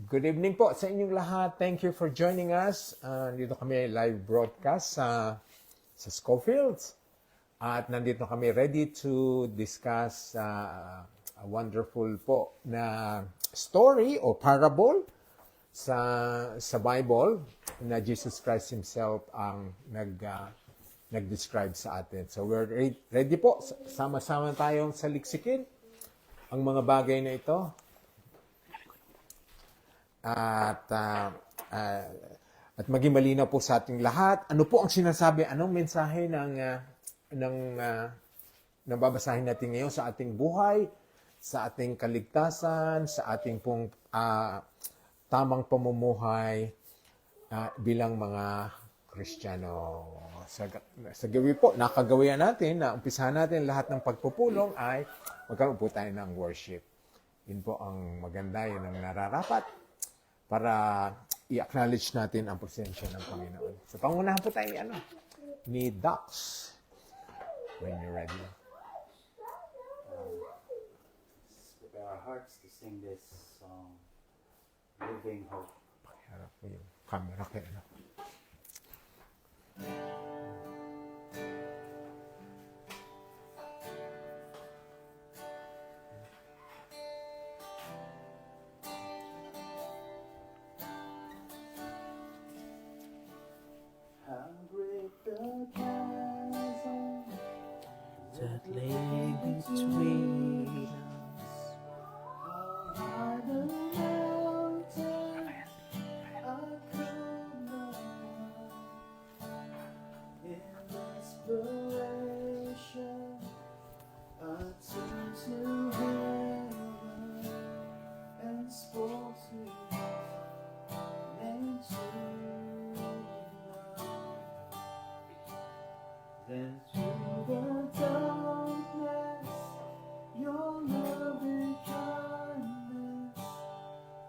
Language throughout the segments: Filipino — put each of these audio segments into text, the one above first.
Good evening po sa inyong lahat. Thank you for joining us. Dito kami live broadcast sa Schofields. At nandito kami ready to discuss a wonderful po na story o parable sa Bible na Jesus Christ Himself ang nag-describe sa atin. So we're ready po. Sama-sama tayong saliksikin ang mga bagay na ito. At maging malinaw po sa ating lahat. Ano po ang sinasabi? Anong mensahe ng babasahin natin ngayon sa ating buhay, sa ating kaligtasan, sa ating pong tamang pamumuhay bilang mga Kristiyano. Sa gawi po, nakagawian natin, na umpisahan natin lahat ng pagpupulong ay magkaroon po tayo ng worship. Yun po ang maganda, yun ang nararapat para i-acknowledge natin ang presensya ng Panginoon. So, pangunahan po tayo ni Dax. When you're ready. Prepare our hearts to sing this song, Living Hope. Pakiharap mo yung camera kayo. How great the chasm that lay between us. How high the mountain I could not climb. In desperation, I turned to heaven and spoke to you and to then through the darkness, your loving kindness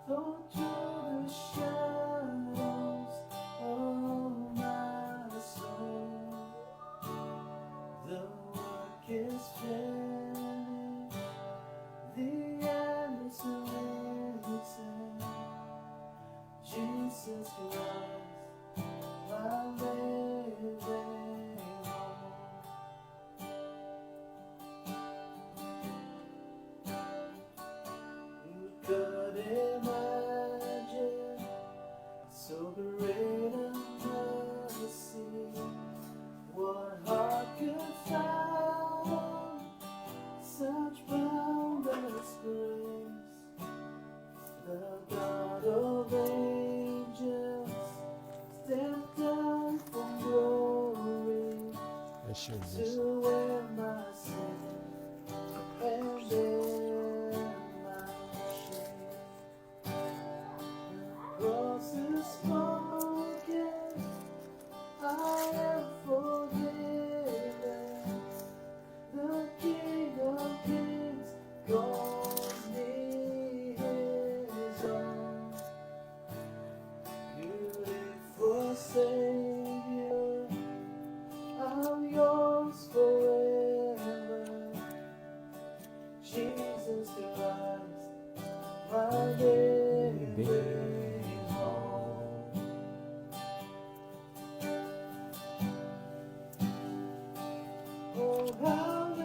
tore through the shadows of my soul. The work is finished, the end is written. Jesus Christ, my living hope. Who could imagine so great a mercy? What heart could fathom such boundless grace? The God of angels stepped down from glory to wear my sin and bear my shame. The cross is spoken, I am forgiven. The King of Kings calls me His own. Beautiful Savior, I'm yours forever. Jesus Christ, my living hope. Oh, hallelujah,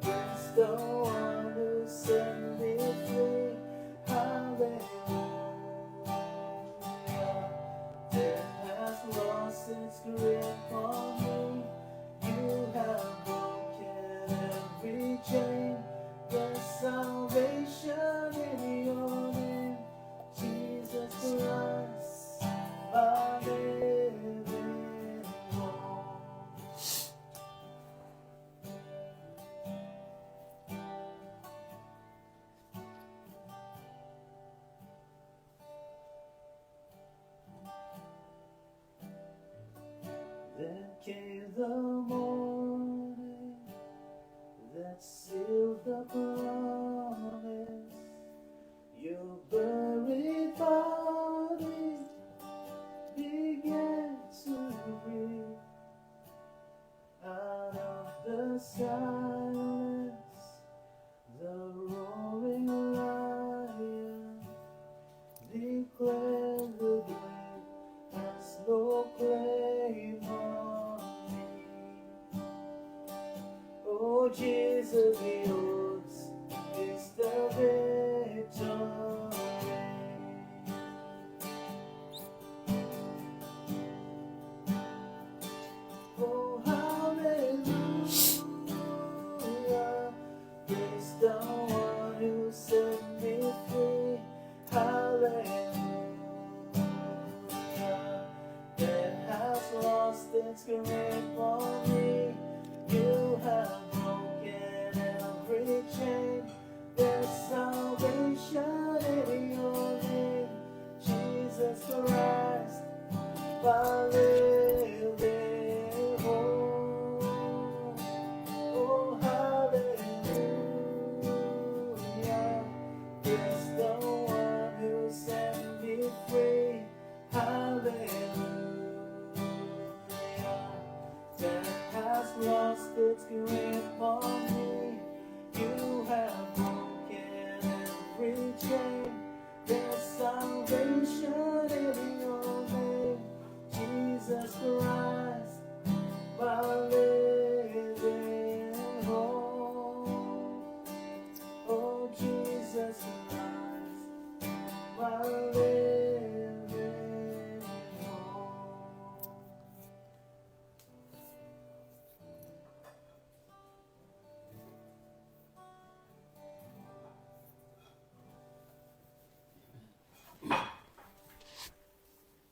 praise the one who set me free. Hallelujah, death has lost its grip on me. You have broken every chain. There's salvation in your name, Jesus Christ, my living hope. Then came the morning that sealed the promise. Your buried body began to breathe out of the silence. The roaring of the odds, it's the victory. Oh, hallelujah, praise the one who set me free. Hallelujah, that has lost its grip on me. You have broken every chain. There's salvation in your name, Jesus Christ, my living hope. Oh, hallelujah, it's the one who set me free. Hallelujah, death has lost its grip on me. You have broken every chain. There's salvation in your name, Jesus Christ, my living hope. Oh, Jesus Christ, my living hope.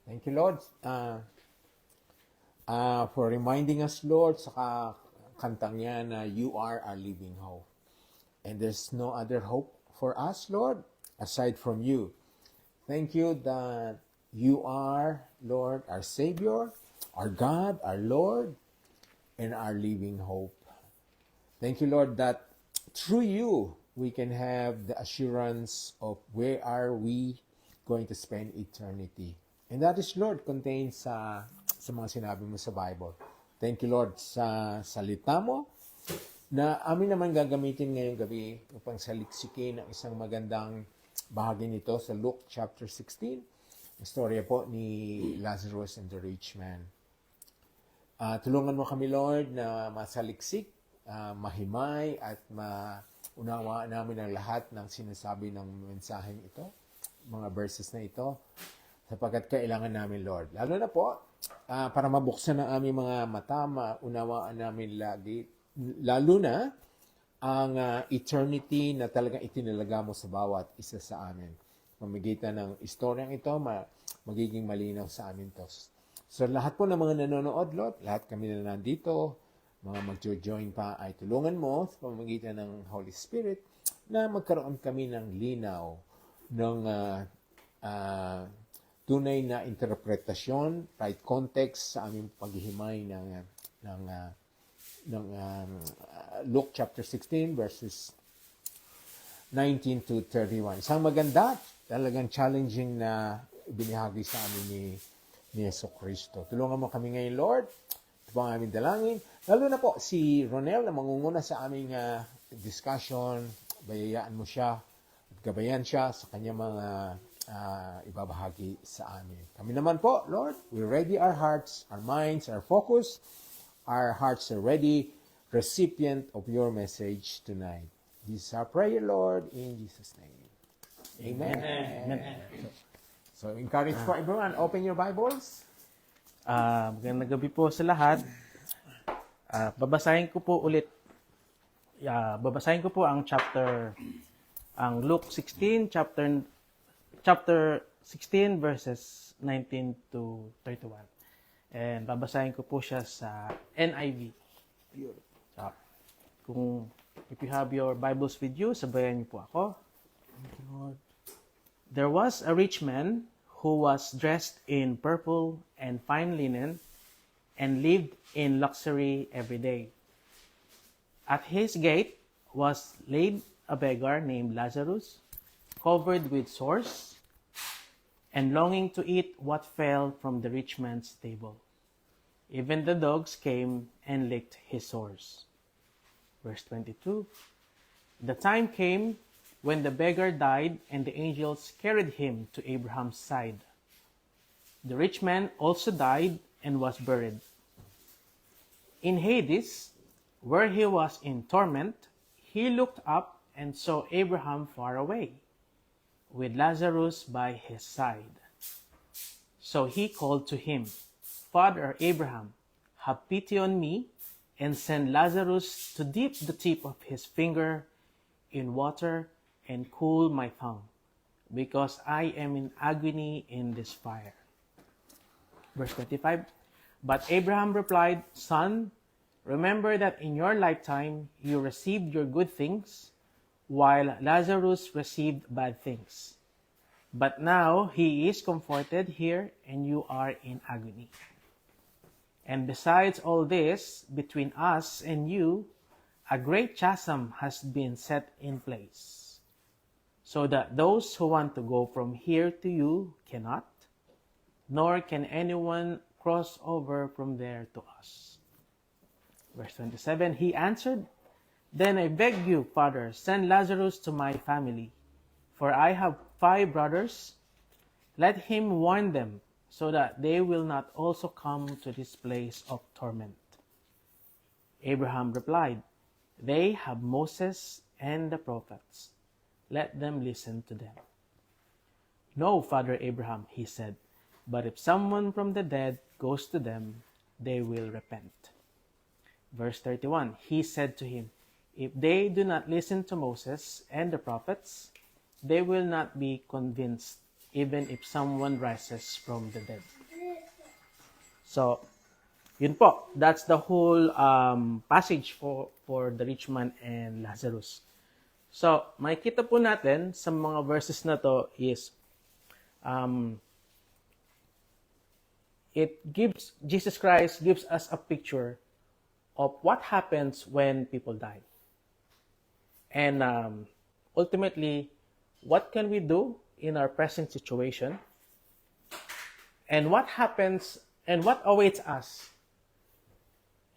Thank you, Lord, for reminding us, Lord, sa kantang niya na you are our living hope. And there's no other hope for us, Lord, aside from you. Thank you that you are, Lord, our Savior, our God, our Lord, and our living hope. Thank you, Lord, that through you, we can have the assurance of where are we going to spend eternity. And that is, Lord, contained sa mga sinabi mo sa Bible. Thank you, Lord, sa salita mo na amin naman gagamitin ngayong gabi upang saliksikin ang isang magandang bahagi nito sa Luke chapter 16. Ang storya po ni Lazarus and the rich man. Tulungan mo kami, Lord, na masaliksik, mahimay at maunawaan namin ang lahat ng sinasabi ng mensaheng ito, mga verses na ito, sapagkat kailangan namin, Lord. Lalo na po, para mabuksan ang aming mga mata, maunawaan namin lalo na ang eternity na talagang itinalaga mo sa bawat isa sa amin. Pamigitan ng istoryang ito, magiging malinaw sa amin to. So lahat po ng mga nanonood, Lord, lahat kami na nandito, mga magjo-join pa, ay tulungan mo sa pamamagitan ng Holy Spirit na magkaroon kami ng linaw ng tunay na interpretasyon, right context sa aming paghihimay ng Luke chapter 16 verses 19 to 31. Isang maganda, talagang challenging na binahagi sa amin ni Yesu Cristo. Tulungan mo kami ngayon, Lord. Ito po ang aming dalangin. Lalo na po si Ronel na mangunguna sa aming discussion. Bayayaan mo siya at gabayan siya sa kanyang mga ibabahagi sa amin. Kami naman po, Lord, we ready our hearts, our minds, our focus. Our hearts are ready, recipient of your message tonight. This is our prayer, Lord, in Jesus' name. Amen. Amen. So, encourage for everyone, open your Bibles. Magandang gabi po sa lahat. Babasahin ko po ang Luke 16, chapter 16 verses 19 to 31. And babasahin ko po siya sa NIV. If you have your Bibles with you, sabayan niyo po ako. Lord. There was a rich man who was dressed in purple and fine linen and lived in luxury every day. At his gate was laid a beggar named Lazarus, covered with sores, and longing to eat what fell from the rich man's table. Even the dogs came and licked his sores. Verse 22, the time came when the beggar died and the angels carried him to Abraham's side. The rich man also died and was buried. In Hades, where he was in torment, he looked up and saw Abraham far away, with Lazarus by his side. So he called to him, Father Abraham, have pity on me, and send Lazarus to dip the tip of his finger in water and cool my tongue, because I am in agony in this fire. Verse 25, But Abraham replied, Son, remember that in your lifetime you received your good things, while Lazarus received bad things. But now he is comforted here, and you are in agony. And besides all this, between us and you, a great chasm has been set in place, so that those who want to go from here to you cannot, nor can anyone cross over from there to us. Verse 27, he answered, Then I beg you, Father, send Lazarus to my family, for I have 5 brothers. Let him warn them, so that they will not also come to this place of torment. Abraham replied, They have Moses and the prophets. Let them listen to them. No, Father Abraham, he said, but if someone from the dead goes to them, they will repent. Verse 31, he said to him, If they do not listen to Moses and the prophets, they will not be convinced, even if someone rises from the dead. So, yun po. That's the whole passage for the rich man and Lazarus. So, makikita po natin sa mga verses na to is Jesus Christ gives us a picture of what happens when people die. And ultimately, what can we do in our present situation? And what happens and what awaits us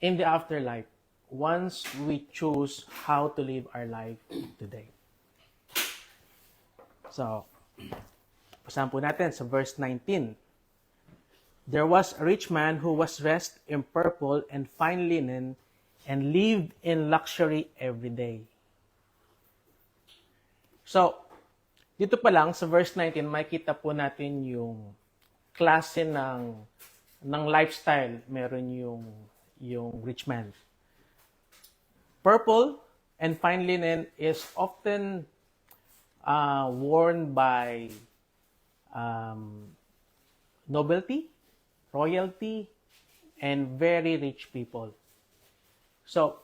in the afterlife once we choose how to live our life today. So, basahan po natin sa verse 19. There was a rich man who was dressed in purple and fine linen and lived in luxury every day. So, dito pa lang sa verse 19, makikita po natin yung klase ng lifestyle meron yung rich man. Purple and fine linen is often worn by nobility, royalty, and very rich people. So,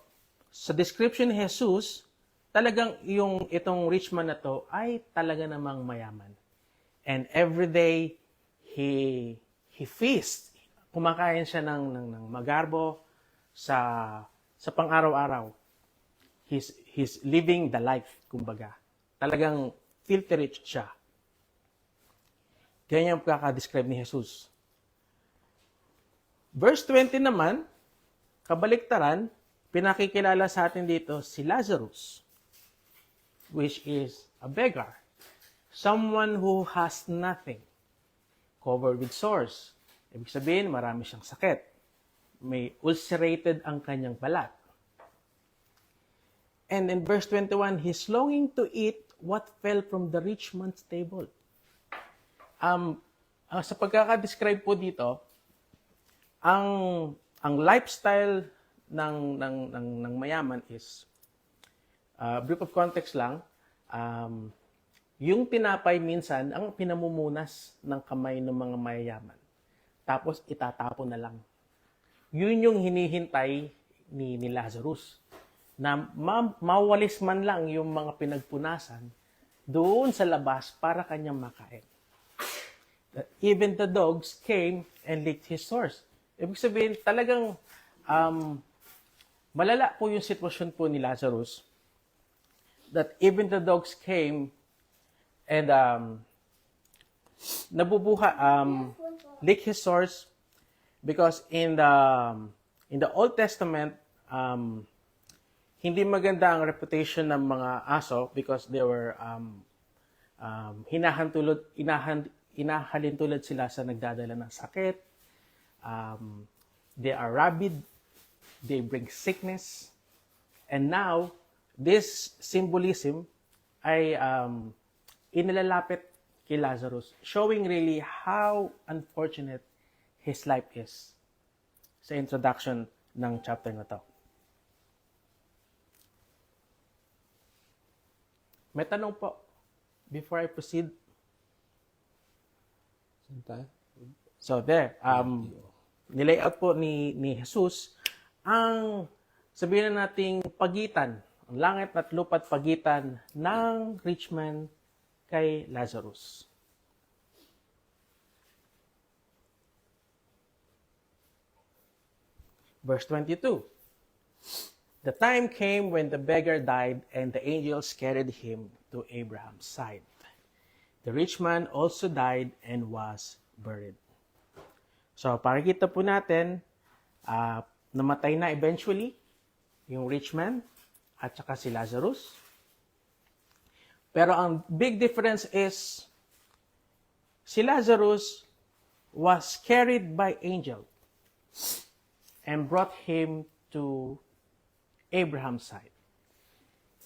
sa description ni Jesus, talagang itong rich man na to ay talaga namang mayaman. And every day, he feasts. Kumakain siya ng magarbo sa pang-araw-araw. He's living the life, kumbaga. Talagang filthy rich siya. Ganyan ang pagkaka-describe ni Jesus. Verse 20 naman, kabaliktaran, pinakikilala sa atin dito si Lazarus, which is a beggar. Someone who has nothing. Covered with sores. Ibig sabihin, marami siyang sakit. May ulcerated ang kanyang balat. And in verse 21, he's longing to eat what fell from the rich man's table. Sa pagkaka-describe po dito, ang lifestyle ng mayaman is, brief of context lang, yung tinapay minsan ang pinamumunas ng kamay ng mga mayayaman. Tapos itatapon na lang. Yun yung hinihintay ni Lazarus. Na mawalis man lang yung mga pinagpunasan doon sa labas para kanyang makain. That even the dogs came and licked his sores. Ibig sabihin, talagang malala po yung sitwasyon po ni Lazarus. That even the dogs came and lick his sores, because in the Old Testament, hindi maganda ang reputation ng mga aso because they were inahalintulad sila sa nagdadala ng sakit. They are rabid, they bring sickness, and now this symbolism ay inilalapit kay Lazarus, showing really how unfortunate his life is sa introduction ng chapter na to. May tanong po before I proceed. Saan tayo? So there, nilayout po ni Jesus ang sabihin na nating pagitan, ang langit at lupa't pagitan ng rich man kay Lazarus. Verse 22. The time came when the beggar died and the angels carried him to Abraham's side. The rich man also died and was buried. So, pakikita po natin, namatay na eventually yung rich man at saka si Lazarus. Pero ang big difference is, si Lazarus was carried by angel and brought him to Abraham's side.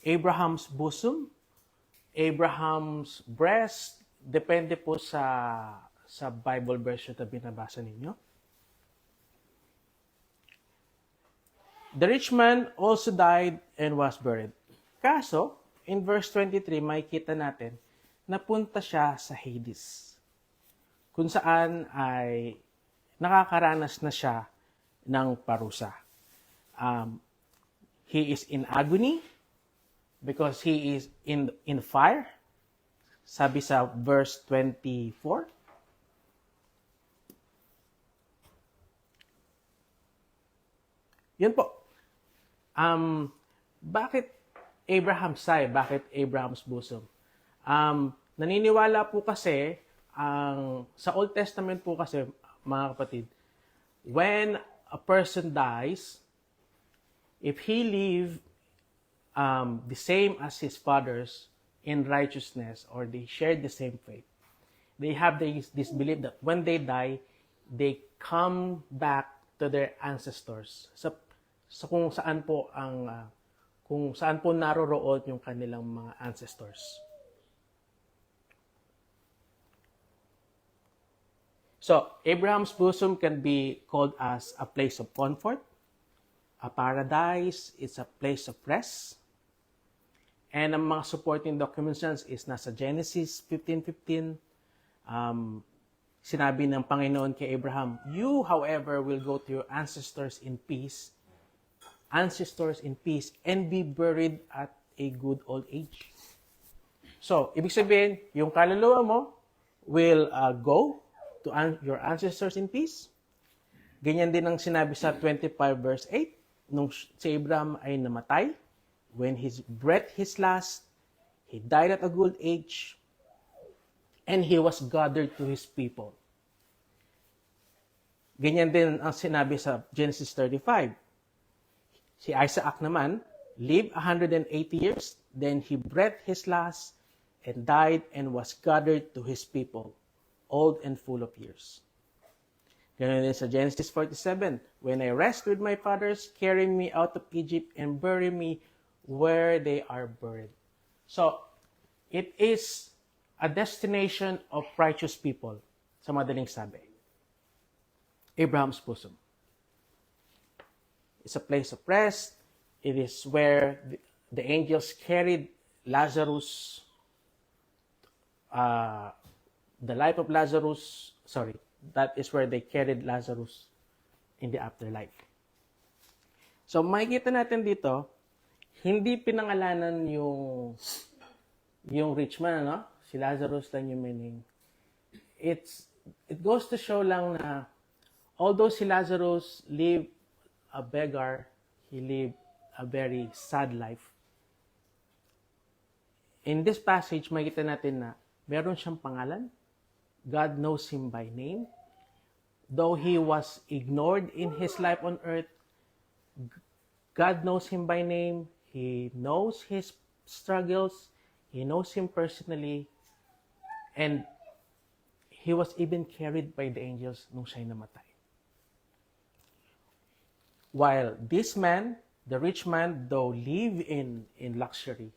Abraham's bosom, Abraham's breast, depende po sa Bible version na binabasa ninyo. The rich man also died and was buried. Kaso, in verse 23, makikita natin, napunta siya sa Hades, kung saan ay nakakaranas na siya ng parusa. He is in agony because he is in fire. Sabi sa verse 24. Yun po. Bakit Abraham's side? Bakit Abraham's bosom? Naniniwala po kasi, sa Old Testament po kasi, mga kapatid, when a person dies, if he live the same as his fathers in righteousness, or they share the same faith, they have this belief that when they die, they come back to their ancestors. Sa kung saan po naroroon yung kanilang mga ancestors. So, Abraham's bosom can be called as a place of comfort, a paradise, it's a place of rest. And ang mga supporting documents is nasa Genesis 15:15. Sinabi ng Panginoon kay Abraham, "You, however, will go to your ancestors in peace, and be buried at a good old age." So, ibig sabihin, yung kaluluwa mo will go to your ancestors in peace. Ganyan din ang sinabi sa 25 verse 8, nung si Abraham ay namatay, when he breathed his last, he died at a good age, and he was gathered to his people. Ganyan din ang sinabi sa Genesis 35. Si Isaac naman lived 180 years, then he breathed his last and died and was gathered to his people, old and full of years. Ganyan din sa Genesis 47, when I rest with my fathers, carry me out of Egypt and bury me where they are buried. So, it is a destination of righteous people, sa madaling sabi. Abraham's bosom. It's a place of rest. It is where the angels carried Lazarus, the life of Lazarus, that is where they carried Lazarus in the afterlife. So, makikita natin dito, hindi pinangalanan yung rich man, no? Si Lazarus lang yung meaning. It goes to show lang na although si Lazarus lived a beggar, he lived a very sad life. In this passage, makikita natin na meron siyang pangalan. God knows him by name. Though he was ignored in his life on earth, God knows him by name. He knows his struggles. He knows him personally. And he was even carried by the angels nung siya'y namatay. While this man The rich man, though live in luxury,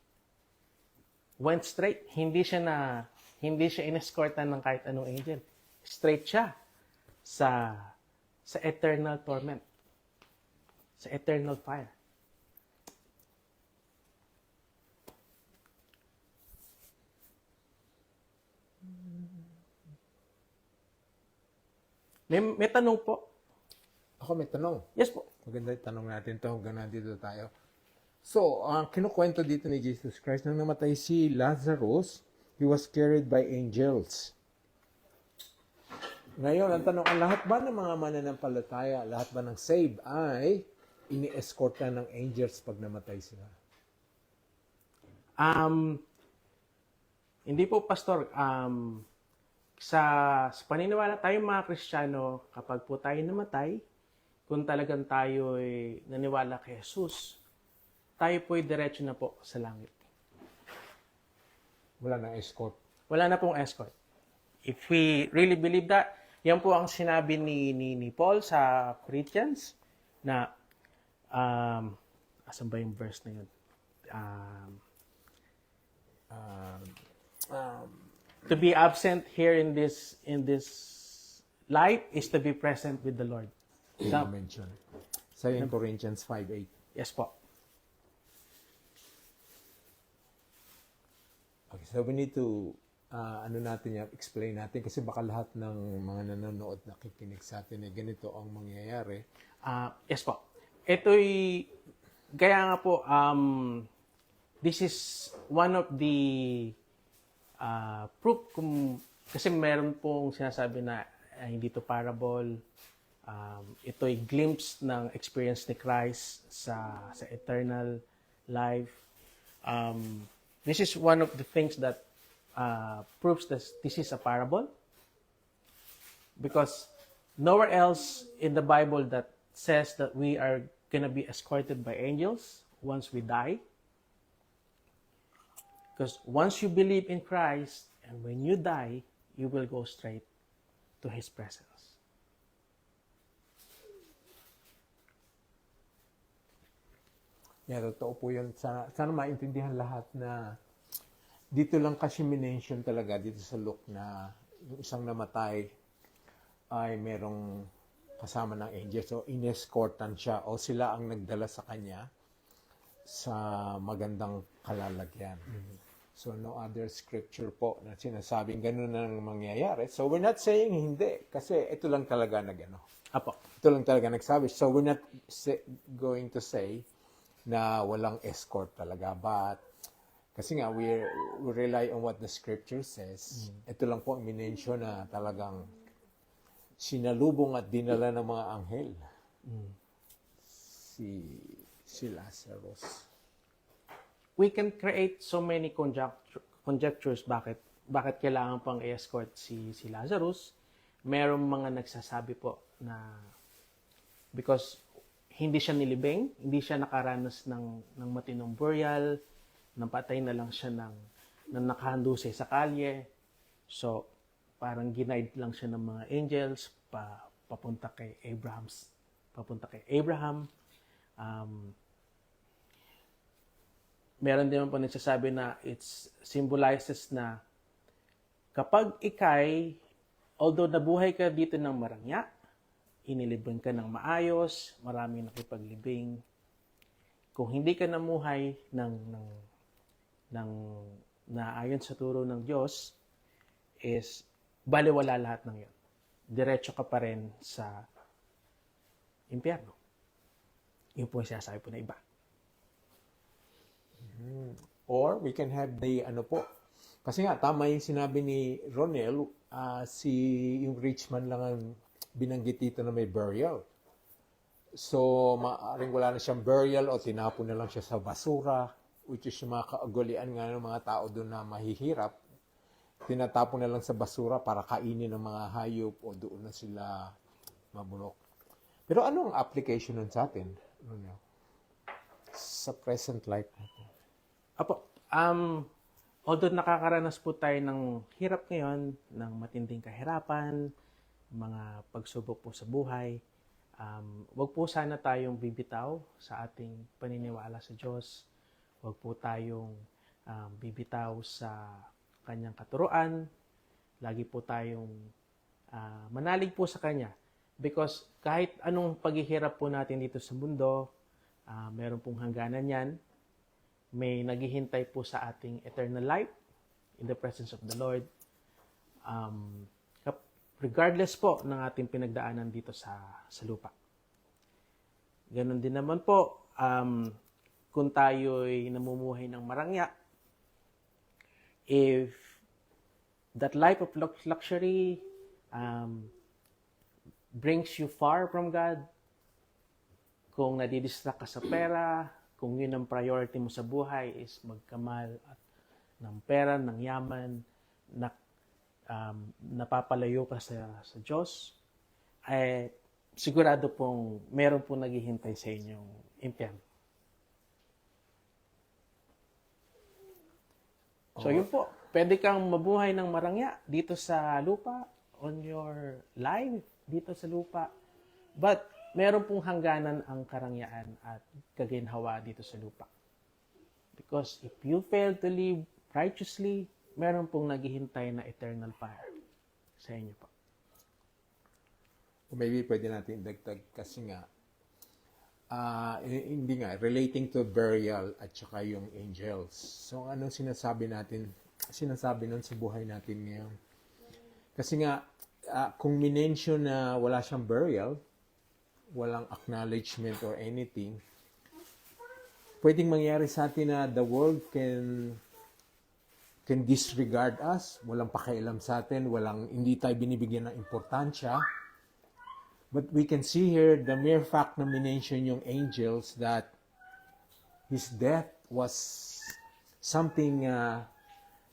went straight. Hindi siya inescortan ng kahit anong angel. Straight siya sa eternal torment, sa eternal fire. May tanong po. Ako may tanong. Yes po. Maganda yung tanong natin to hanggang nandito tayo. So, ang kinukwento dito ni Jesus Christ, nang namatay si Lazarus, he was carried by angels. Ngayon, ang tanong, ang lahat ba ng mga mananampalataya, lahat ba ng saved ay ini-escortan ng angels pag namatay sila? Hindi po, Pastor. Sa paniniwala tayong mga Kristiyano, kapag po tayo namatay, kung talagang tayo ay naniwala kay Jesus, tayo po ay diretso na po sa langit. Wala nang escort. Wala na pong escort. If we really believe that, yan po ang sinabi ni Paul sa Corinthians na, asan ba yung verse na yun? To be absent here in this life is to be present with the Lord. Mention. Sa Corinthians 5:8. Yes po. Okay, so we need to explain natin kasi baka lahat ng mga nanonood nakikinig sa atin ganito ang mangyayari. Yes po. Ito'y, kaya nga po, this is one of the proof kasi meron pong sinasabi na hindi to parable. Ito'y glimpse ng experience ni Christ sa eternal life. This is one of the things that proves that this is a parable, because nowhere else in the Bible that says that we are going to be escorted by angels once we die. Because once you believe in Christ, and when you die, you will go straight to His presence. Yeah, totoo po yun. Sana maintindihan lahat na dito lang kasi minention talaga dito sa Luke na yung isang namatay ay merong kasama ng angel. So, inescortan siya o sila ang nagdala sa kanya sa magandang kalalagyan. So, no other scripture po na sinasabing ganun na mangyayari. So, we're not saying hindi kasi ito lang talaga Apo. ito lang talaga nagsabi. So, we're not going to say na walang escort talaga. But, kasi nga, we rely on what the scripture says. Ito lang po ang minensyon na talagang sinalubong at dinala ng mga anghel. Si Lazarus. We can create so many conjectures bakit kailangan pang i-escort si Lazarus. Merong mga nagsasabi po na because hindi siya nilibing, hindi siya nakaranas ng matinong burial, napatay na lang siya ng nakahandusay sa kalye. So, parang ginaid lang siya ng mga angels papunta kay Abraham. Meron din po nagsasabi na it symbolizes na kapag ikay, although nabuhay ka dito ng marangya, inilibing ka ng maayos, maraming nakipaglibing, kung hindi ka namuhay na ayon sa turo ng Diyos, is baliwala lahat ng yun. Diretso ka pa rin sa impyerno. Yun po yung sinasabi po na iba. Or we can have the kasi nga tama yung sinabi ni Ronel, yung rich man lang ang binanggit dito na may burial. So maaring wala na siyang burial o tinapon na lang siya sa basura, which is yung mga kaugalian nga ng mga tao doon na mahihirap. Tinatapon na lang sa basura para kainin ng mga hayop o doon na sila mabulok. Pero ano ang application nun sa atin? Sa present life natin? Apo, although nakakaranas po tayo ng hirap ngayon, ng matinding kahirapan, mga pagsubok po sa buhay, Wag po sana tayong bibitaw sa ating paniniwala sa Diyos. Wag po tayong bibitaw sa kanyang katuruan. Lagi po tayong manalig po sa kanya. Because kahit anong paghihirap po natin dito sa mundo, meron pong hangganan yan. May naghihintay po sa ating eternal life in the presence of the Lord. Regardless po ng ating pinagdaanan dito sa lupa. Ganon din naman po, kung tayo'y namumuhay ng marangya, if that life of luxury brings you far from God, kung nadidistract ka sa pera, kung yun ang priority mo sa buhay is magkamal at ng pera, ng yaman, na napapalayo ka sa Diyos, ay sigurado pong meron pong naghihintay sa inyong impyerno. So yun po, pwede kang mabuhay ng marangya dito sa lupa, on your life dito sa lupa, but meron pong hangganan ang karangyaan at kaginhawa dito sa lupa. Because if you fail to live righteously, meron pong naghihintay na eternal fire sa inyo po. Maybe pwede natin dagdag kasi nga, hindi nga, relating to burial at saka yung angels. So, anong sinasabi nun sa buhay natin ngayon? Kasi nga, kung minention na wala siyang burial, walang acknowledgement or anything, pwedeng mangyari sa atin na the world can disregard us, walang pakialam sa atin, hindi tayo binibigyan ng importansya. But we can see here the mere fact na minention yung angels that his death was something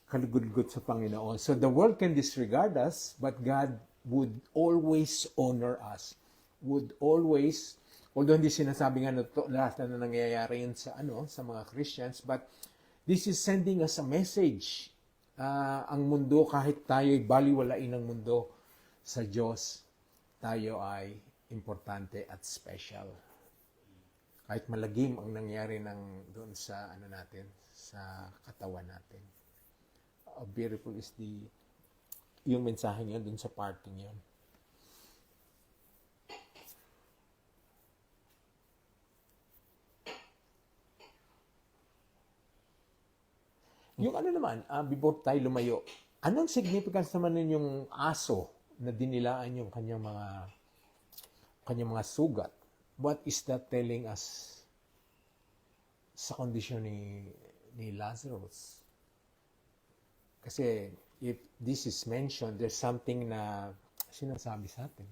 kalugod-gud sa Panginoon. So the world can disregard us, but God would always honor us. Would always, although hindi sinasabi nga lahat na nangyayari yun sa mga Christians, but this is sending us a message. Ang mundo, kahit tayo'y baliwalain ng mundo, sa Diyos, tayo ay importante at special. Kahit malagim ang nangyari doon sa natin, sa katawan natin. How beautiful is yung mensahe niya doon sa parting yun. Yung naman, before tayo lumayo, anong significance naman nun yung aso na dinilaan yung kanyang mga sugat? What is that telling us sa kondisyon ni Lazarus? Kasi if this is mentioned, there's something na sinasabi sa atin.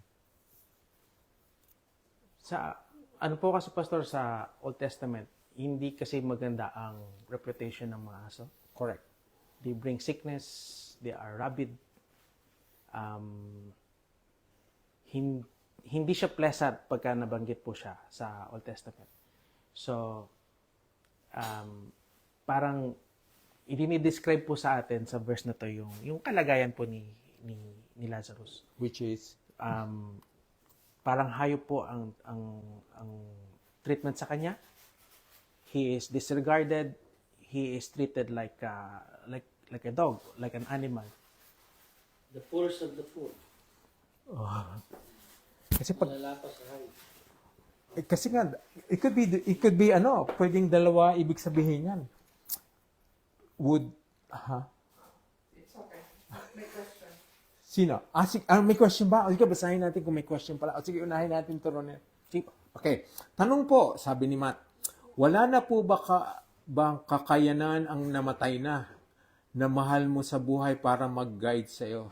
Ano po kasi, Pastor, sa Old Testament, hindi kasi maganda ang reputation ng mga aso. Correct. They bring sickness, they are rabid. Hindi siya pleasant pagka nabanggit po siya sa Old Testament. So, parang idinidescribe po sa atin sa verse na to yung kalagayan po ni Lazarus. Which is? Parang hayop po ang treatment sa kanya. He is disregarded. He is treated like a dog, like an animal. The force of the food. Kasi pag Nalalapas sa hayop. kasi nga it could be pwedeng dalawa ibig sabihin yan. It's okay. May question. Sino? May question ba? Sige, basahin natin kung may question pala. Sige, unahin natin to, Ronel. Sige. Okay. Tanong po, sabi ni Matt, wala na po bang kakayanan ang namatay na mahal mo sa buhay para mag-guide sa iyo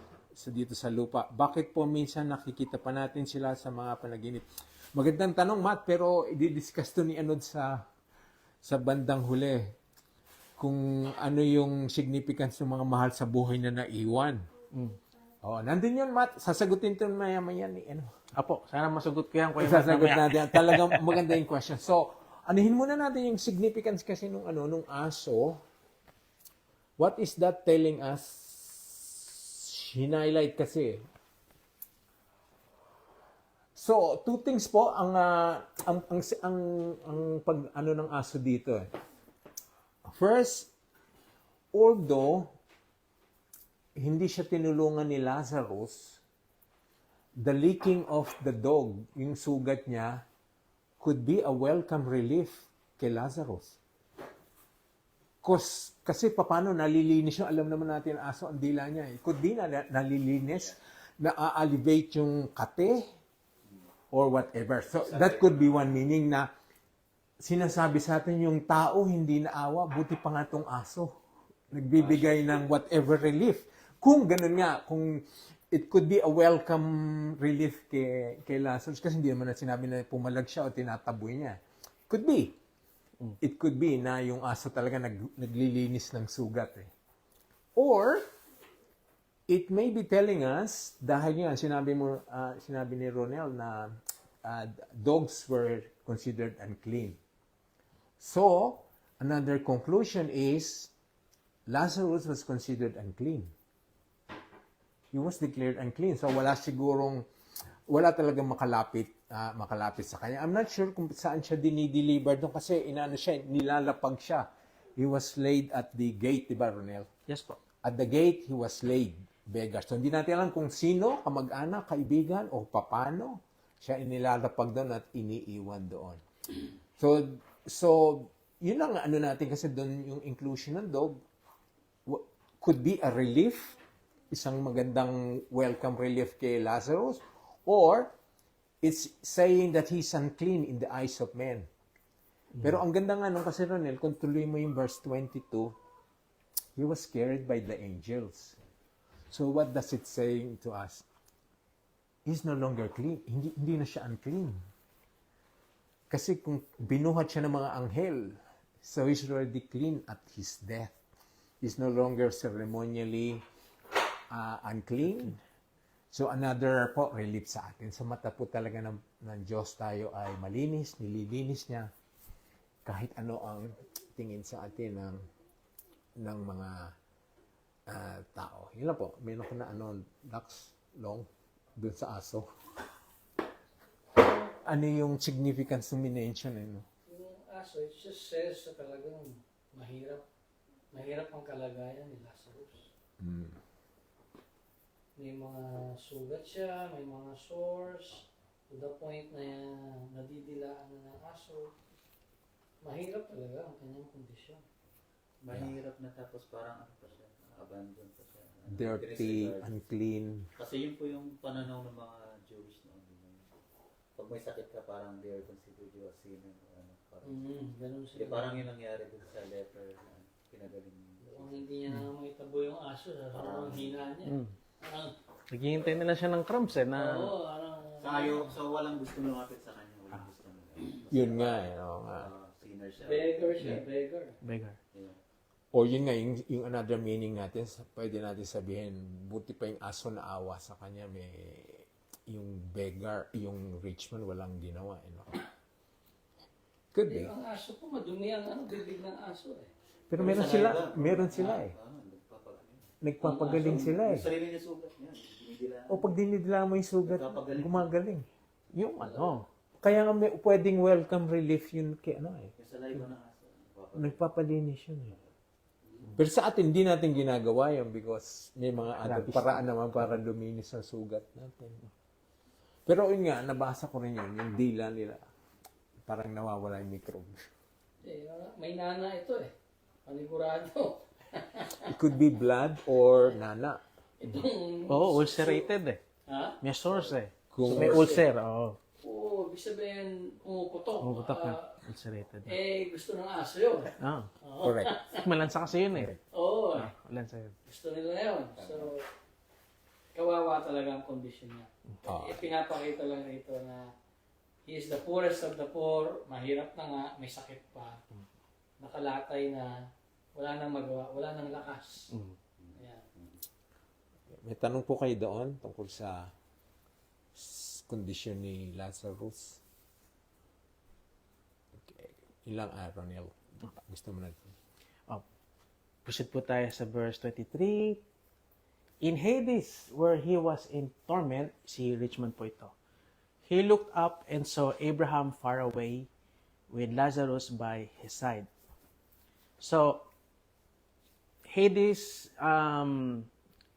dito sa lupa? Bakit po minsan nakikita pa natin sila sa mga panaginip? Magandang tanong, Matt, pero i-discuss to ni Anod sa bandang huli. Kung ano yung significance ng mga mahal sa buhay na naiwan. Nandun yun, Matt. Sasagutin ito maya-maya ni Apo, sana masugot ko yan. Sasagot natin. Talagang maganda yung question. So, anuhin muna natin yung significance kasi nung aso. What is that telling us? Hinighlight kasi So, two things po ang pag ano ng aso dito. First, although hindi siya tinulungan ni Lazarus, the licking of the dog, yung sugat niya, could be a welcome relief kay Lazarus. Kasi paano nalilinis yung, alam naman natin ang aso, ang dila niya. It could be na nalilinis, na-alleviate yung kate, or whatever. So, that could be one meaning na sinasabi sa atin yung tao hindi naawa, buti pa nga tong aso. Nagbibigay ng whatever relief. Kung ganun nga, kung it could be a welcome relief kay Lazarus, kasi hindi naman na sinabi na pumalag siya o tinataboy niya. Could be. It could be na yung aso talaga naglilinis ng sugat. Or, it may be telling us, dahil nga sinabi ni Ronel na dogs were considered unclean. So, another conclusion is, Lazarus was considered unclean. He was declared unclean. So, wala talagang makalapit sa kanya. I'm not sure kung saan siya dinideliver doon kasi nilalapag siya. He was laid at the gate, di ba, Ronel? Yes po. At the gate, he was laid, beggar. So, hindi natin alam kung sino, kamag-anak, kaibigan, o papano siya inilalapag doon at iniiwan doon. So yun lang ano natin kasi doon yung inclusion ng dog could be a relief, isang magandang welcome relief kay Lazarus, or it's saying that he's unclean in the eyes of men. Pero ang ganda nga nung kasi Ronel, kung tuloy mo yung verse 22, he was carried by the angels. So what does it say to us? He's no longer clean. Hindi na siya unclean. Kasi kung binuhat siya ng mga anghel, so he's already clean at his death. He's no longer ceremonially unclean. So another po, relief sa atin. Sa mata po talaga ng Diyos tayo ay malinis, nililinis niya. Kahit ano ang tingin sa atin ng mga tao. Yun lang po. Meron ko na Dax Long doon sa aso. Ano yung significance ng minention? No? Yung aso, it just says na talagang mahirap ang kalagayan ni Lazarus. May mga sugat siya, may mga sores, to the point na nadidilaan na ng aso. Mahirap talaga ang kanyang kondisyon. Mahirap na tapos parang ano pa siya, abandon pa siya. Dirty, Disregard. unclean. Kasi yun po yung pananaw ng mga Jewish noon. Pag may sakit ka, parang they are considered you a sinner. Ano, parang, Ganun Kaya siya. parang yun nangyari dun sa leper na pinagaling niya. Kung hindi niya na maitabo yung aso, sa sobrang hina niya. Parang, Naghihintay nila siya ng crumbs na oo, parang, So walang gusto lumapit sa kanya. Walang gusto lumapit. Yun nga oo nga. Sinner siya. beggar siya, beggar. beggar. Yeah. O yun nga, yung another meaning natin, pwede natin sabihin, buti pa yung aso na awa sa kanya, may yung beggar, yung rich man, walang ginawa. Could be. Ang aso po, madumi ang bibig ng aso eh. Pero meron sila eh. Nagpapagaling sila eh. Yung sarili niya sugat niya. Dinidila. O pag dinidila mo yung sugat, Nagpapagaling. gumagaling. Yung kaya nga may pwedeng welcome relief yun kay Yung sa live ng aso. nagpapalinis yun eh. Pero sa atin, hindi natin ginagawa yun because may mga paraan naman para luminis ang sugat natin. Pero yun nga, nabasa ko rin yun, yung dila nila, parang nawawala yung microbe. Eh, may nana ito eh. Panigurado. It could be blood or nana. Itong, ulcerated ha? May sores Kung- So, may ulcer, Oo, ibig sabihin, umuputok. Umuputok na. Ulcerated. Gusto ng aso yun. Correct. Malansa kasi yun Oo, Malansa yun. gusto nila yun. So, kawawa talaga ang kondisyon niya. Pinapakita lang rito na he is the poorest of the poor, mahirap na nga, may sakit pa, nakalatay na, wala nang magawa, wala nang lakas. Ayan. May tanong po kayo doon tungkol sa kondisyon ni Lazarus. Okay. Ilang araw niya. Gusto mo natin. Proceed po tayo sa verse 23. In Hades, where he was in torment, si Richmond po ito. he looked up and saw Abraham far away with Lazarus by his side. So, Hades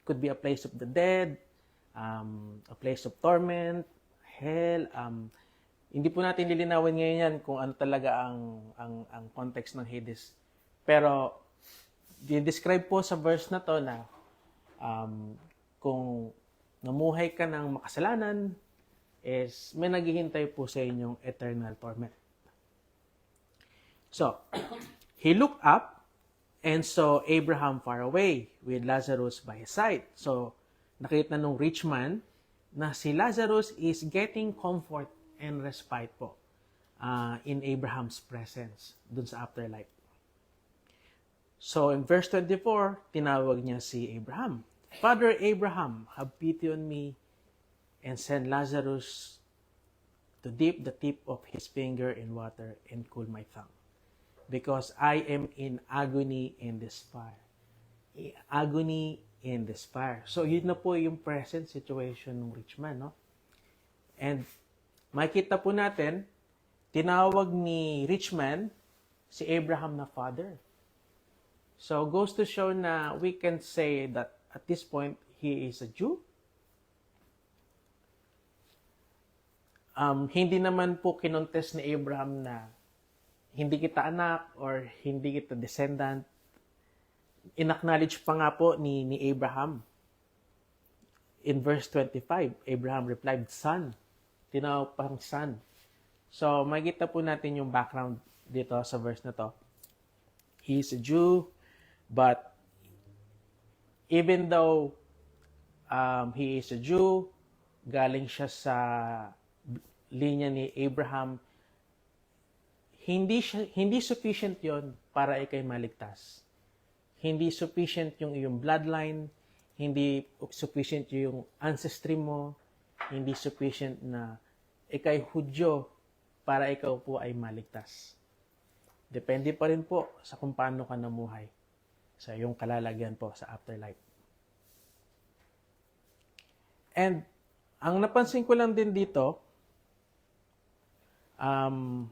could be a place of the dead, a place of torment, hell. Hindi po natin lilinawin ngayon yan kung ano talaga ang context ng Hades. Pero, describe po sa verse na to na kung namuhay ka ng makasalanan, is may naghihintay po sa inyong eternal torment. So, he looked up and saw Abraham far away with Lazarus by his side. So, nakita nung rich man na si Lazarus is getting comfort and respite po in Abraham's presence dun sa afterlife. So, in verse 24, tinawag niya si Abraham. Father Abraham, have pity on me and send Lazarus to dip the tip of his finger in water and cool my tongue, because I am in agony in this fire. Agony in this fire. So, yun na po yung present situation ng rich man, no? And, makita po natin, tinawag ni rich man si Abraham na father. So, goes to show na we can say that at this point, he is a Jew. Hindi naman po kinontes ni Abraham na hindi kita anak or hindi kita descendant. In-acknowledge pa nga po ni Abraham. In verse 25, Abraham replied, son. Tinawag pang son. So, makikita po natin yung background dito sa verse na to. He is a Jew, but even though he is a Jew, galing siya sa linya ni Abraham, hindi sufficient yon para ikay maligtas. Hindi sufficient yung iyong bloodline, hindi sufficient yung ancestry mo, hindi sufficient na ikay Hudyo para ikaw po ay maligtas. Depende pa rin po sa kung paano ka namuhay sa iyong kalalagyan po sa afterlife. And ang napansin ko lang din dito, ang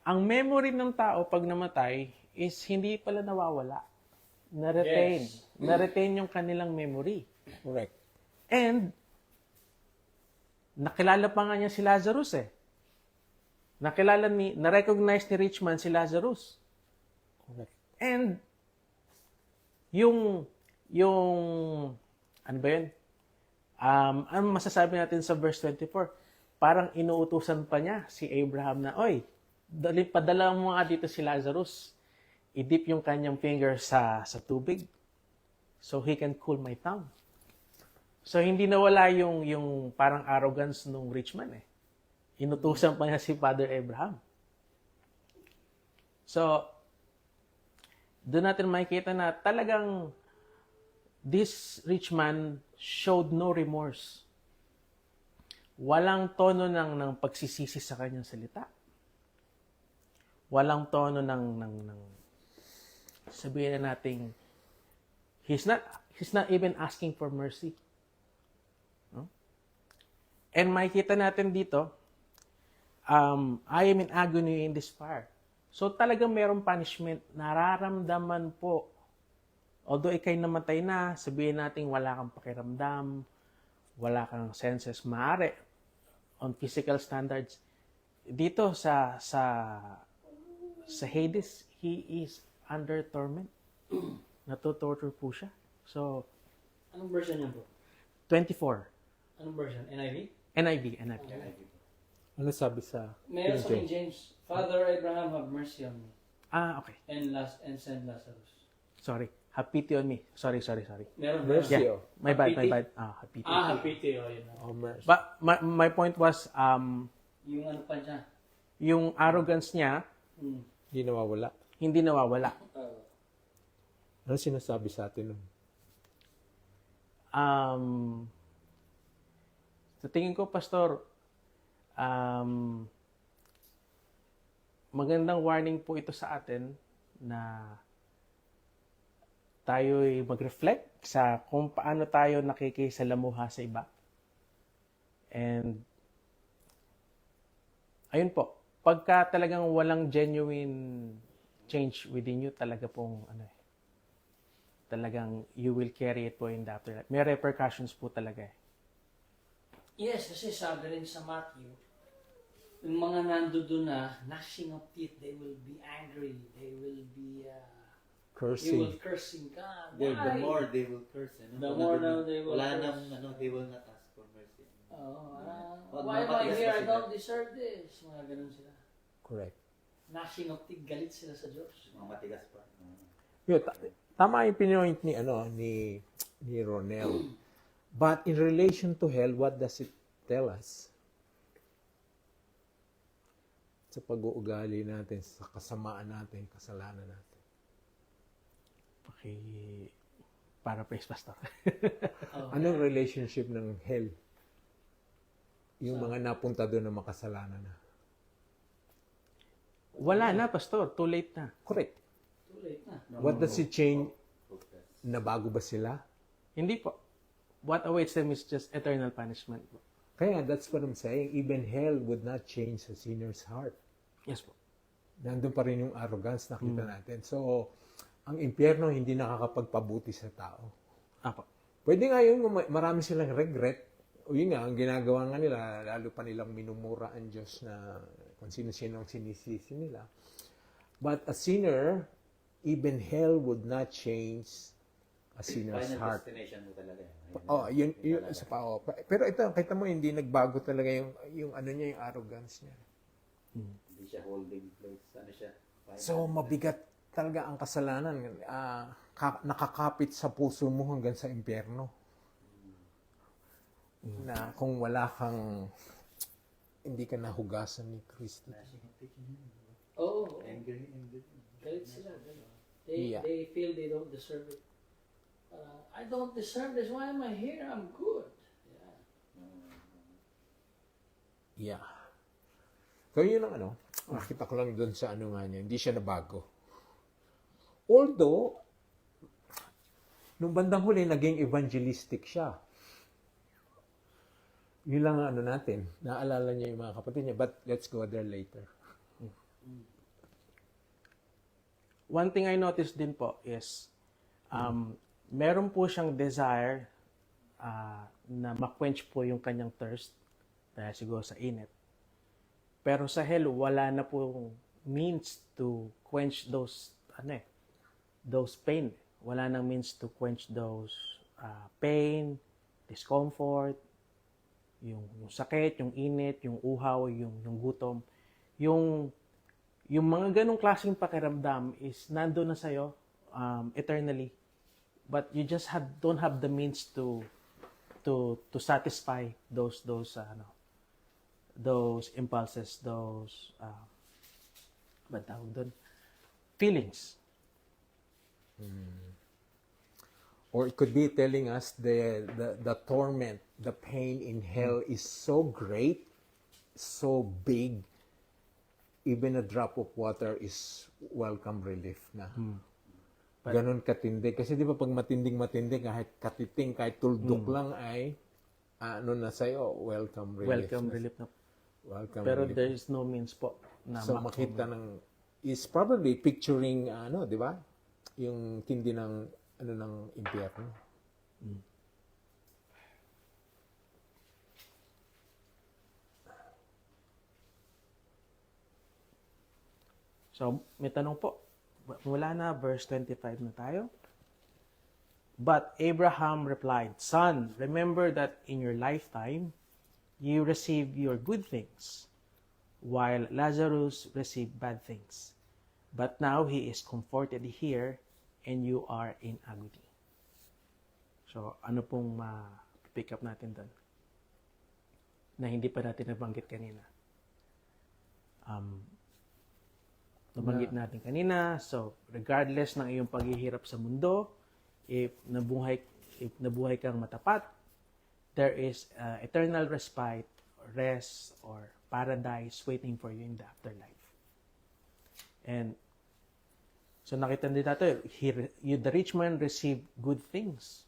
memory ng tao pag namatay is hindi pala nawawala. Na-retain. Yes. Na-retain yung kanilang memory. Correct. And, nakilala pa nga niya si Lazarus eh. Na-recognize ni Richman si Lazarus. Correct. And, ano ba yun? Ano masasabi natin sa verse 24? Parang inuutusan pa niya si Abraham na, oy, padala mo nga dito si Lazarus. I-dip yung kanyang finger sa tubig so he can cool my tongue. So, hindi nawala yung parang arrogance nung rich man eh. Inutusan pa niya si Father Abraham. So, doon natin makikita na talagang this rich man showed no remorse. Walang tono ng pagsisisi sa kanyang salita. Walang tono ng sabihin na nating he's not even asking for mercy. No? And makikita natin dito, I am in agony in this fire. So talagang mayroong punishment, nararamdaman po. Although ikay namatay na, sabihin natin wala kang pakiramdam, wala kang senses, maaari on physical standards. Dito sa Hades, he is under torment. Natutorture po siya. So, Anong version niya bro? 24. Anong version? NIV? NIV. Ano sabi sa Meron sa King King James, Father Abraham, have mercy on me Okay. and send Lazarus. Sorry. Have pity on me. Sorry. Meron Mercy. Yeah. My bad. Pity? Have pity. have pity. Yun. Oh, mercy. But my point was, Yung ano pa niya. yung arrogance niya, Hindi nawawala. hindi nawawala. Ano sinasabi sa atin nun? Sa tingin ko, Pastor, magandang warning po ito sa atin na tayo'y mag-reflect sa kung paano tayo nakikisalamuha sa iba. And ayun po, pagka talagang walang genuine change within you, talaga pong talagang you will carry it po in the afterlife. May repercussions po talaga eh. Yes, kasi sabi rin sa Matthew, yung mga nandoon na, gnashing of teeth, they will be angry, they will be, they will Cursing. cursing God. The Why? more they will curse. Ano? The Pag more nandun- now they will wala curse. nang, they will not ask for mercy. Why am I matigas here? pa I sila. don't deserve this. Mga ganun sila. Correct. Gnashing of teeth, galit sila sa Diyos. Mga matigas pa. Yun, tama yung pinoint ni ni Ronel. But in relation to hell, what does it tell us? Sa pag-uugali natin, sa kasamaan natin, kasalanan natin. Paraphrase, Pastor. Anong relationship ng hell? Yung mga napunta doon na makasalanan na. Wala na, Pastor. Too late na. Correct. Too late na. What does it change? Nabago ba sila? Hindi po. What awaits them is just eternal punishment po. Kaya that's what I'm saying. Even hell would not change a sinner's heart. Yes po. Nandun pa rin yung arrogance nakita natin. So, ang impyerno hindi nakakapagpabuti sa tao. Apo. Pwede nga yun, marami silang regret. O yun nga, ang ginagawa nga nila, lalo pa nilang minumura ang Diyos na kung sino-sino ang sinisisi nila. But a sinner, even hell would not change a sinner's Final heart. destination mo talaga. Oh, yun isa pa. Oh. Pero ito, kita mo, hindi nagbago talaga yung ano niya, yung arrogance niya. Hindi siya holding place. Ano siya? So, mabigat talaga ang kasalanan. Nakakapit sa puso mo hanggang sa impyerno. Na kung wala kang, hindi ka nahugasan ni Kristo. Oo. Angry. Galit sila. Galit. Yeah. They feel they don't deserve it. I don't deserve this. Why am I here? I'm good. Yeah. Yeah. So, yun ang nakita ko lang doon sa ano nga niya, hindi siya nabago. Although, nung bandang huli, naging evangelistic siya. Yun lang ang natin. Naalala niya yung mga kapatid niya, but let's go there later. One thing I noticed din po is, meron po siyang desire na ma-quench po yung kanyang thirst dahil siguro sa init. Pero sa hell, wala na po means to quench those pain. Wala nang means to quench those pain, discomfort, yung sakit, yung init, yung uhaw, yung gutom. Yung mga ganong klaseng pakiramdam is nando na sa'yo eternally. But you just don't have the means to satisfy those impulses, those feelings. Or it could be telling us the torment, the pain in hell is so great, so big, even a drop of water is welcome relief na. Ganon katindi. Kasi di ba pag matinding-matindi, kahit katiting, kahit tuldok lang ay, na sa'yo, welcome relief. Welcome relief na. Welcome Pero relief. there is no means po na So makita is probably picturing, di ba? Yung tindi ng, ng impyerno. So, may tanong po. Mula na, verse 25 na tayo. But Abraham replied, Son, remember that in your lifetime, you received your good things, while Lazarus received bad things. But now he is comforted here, and you are in agony. So, ano pong ma-pick up natin doon? Na hindi pa natin nabanggit kanina. Nabanggit natin kanina. So, regardless ng iyong paghihirap sa mundo, if nabuhay kang matapat, there is eternal respite, rest, or paradise waiting for you in the afterlife. And so nakita din natin, the rich man received good things.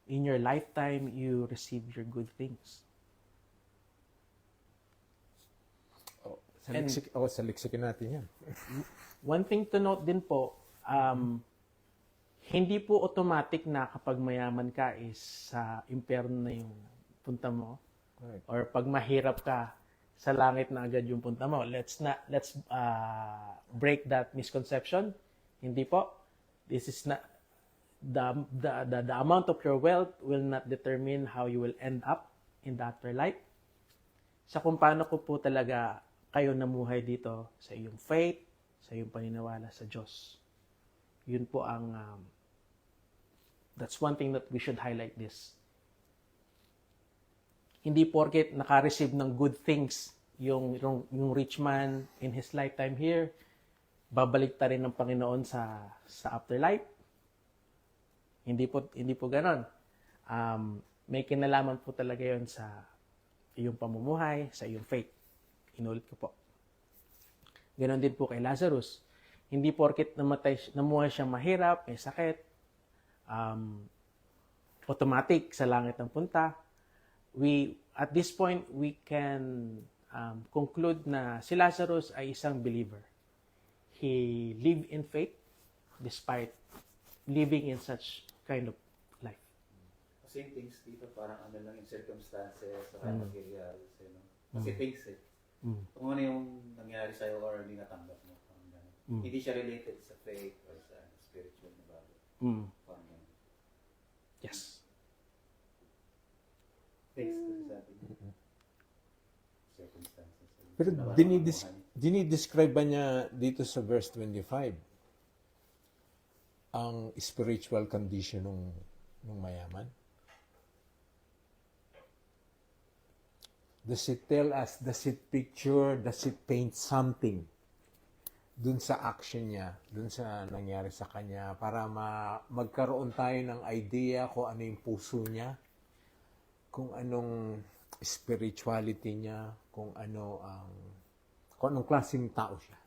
in your lifetime you receive your good things. Sa leksikin natin yan. One thing to note din po, hindi po automatic na kapag mayaman ka is sa impyerno na yung punta mo. Correct. Or pag mahirap ka, sa langit na agad yung punta mo. Let's break that misconception. Hindi po. This is not the amount of your wealth will not determine how you will end up in the afterlife. Sa kung paano ko po talaga kayo namuhay dito sa iyong faith, sa iyong paniniwala sa Diyos. Yun po ang that's one thing that we should highlight this. Hindi porket naka-receive ng good things yung rich man in his lifetime here, babalik ta rin ng Panginoon sa afterlife. Hindi po ganon. May kinalaman po talaga yon sa iyong pamumuhay, sa iyong faith. Inulit ko po. Ganon din po kay Lazarus. Hindi porket namuhay siyang mahirap, may sakit, automatic sa langit ang punta. At this point, we can conclude na si Lazarus ay isang believer. He lived in faith despite living in such kind of life. Kasi yung things dito parang ano lang yung circumstances, saka materials, you know. Kasi things kung ano yung nangyari sa'yo or hindi natanggap mo. Hindi siya related sa faith or sa spiritual na bagay. Parang ganun. Yes. Things kasi sabi niya. Circumstances. Pero dinidescribe ba niya dito sa verse 25 ang spiritual condition ng mayaman? Does it tell us, does it picture, does it paint something dun sa action niya, dun sa nangyari sa kanya, para magkaroon tayo ng idea kung ano yung puso niya, kung anong spirituality niya, kung anong klaseng tao siya.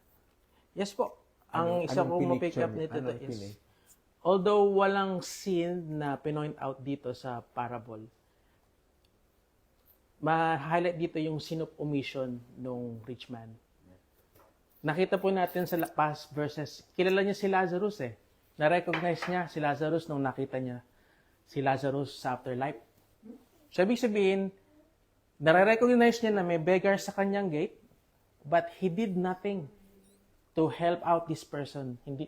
Yes po. Ang isa Anong po ma-pick pinicture up niya? nito Anong is, pinay? although walang scene na pinoint out dito sa parable, ma-highlight dito yung sin of omission nung rich man. Nakita po natin sa past verses, kilala niya si Lazarus eh. Na-recognize niya si Lazarus nung nakita niya si Lazarus sa afterlife. So, ibig sabihin, nare-recognize niya na may beggar sa kanyang gate, but he did nothing to help out this person. Hindi.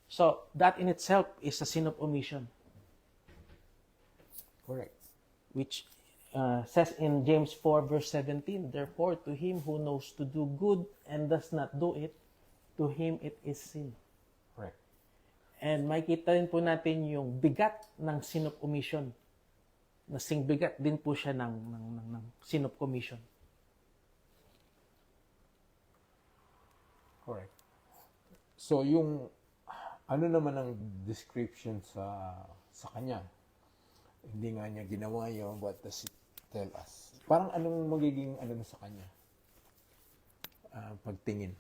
So, that in itself is a sin of omission. Correct. Which says in James 4 verse 17, therefore to him who knows to do good and does not do it, to him it is sin. Correct. And makikita rin po natin yung bigat ng sin of omission. Nasing bigat din po siya ng sin of commission. Correct. So, yung ano naman ang description sa kanya? Hindi nga niya ginawa yun, what does it tell us? Parang anong magiging na sa kanya? Pagtingin.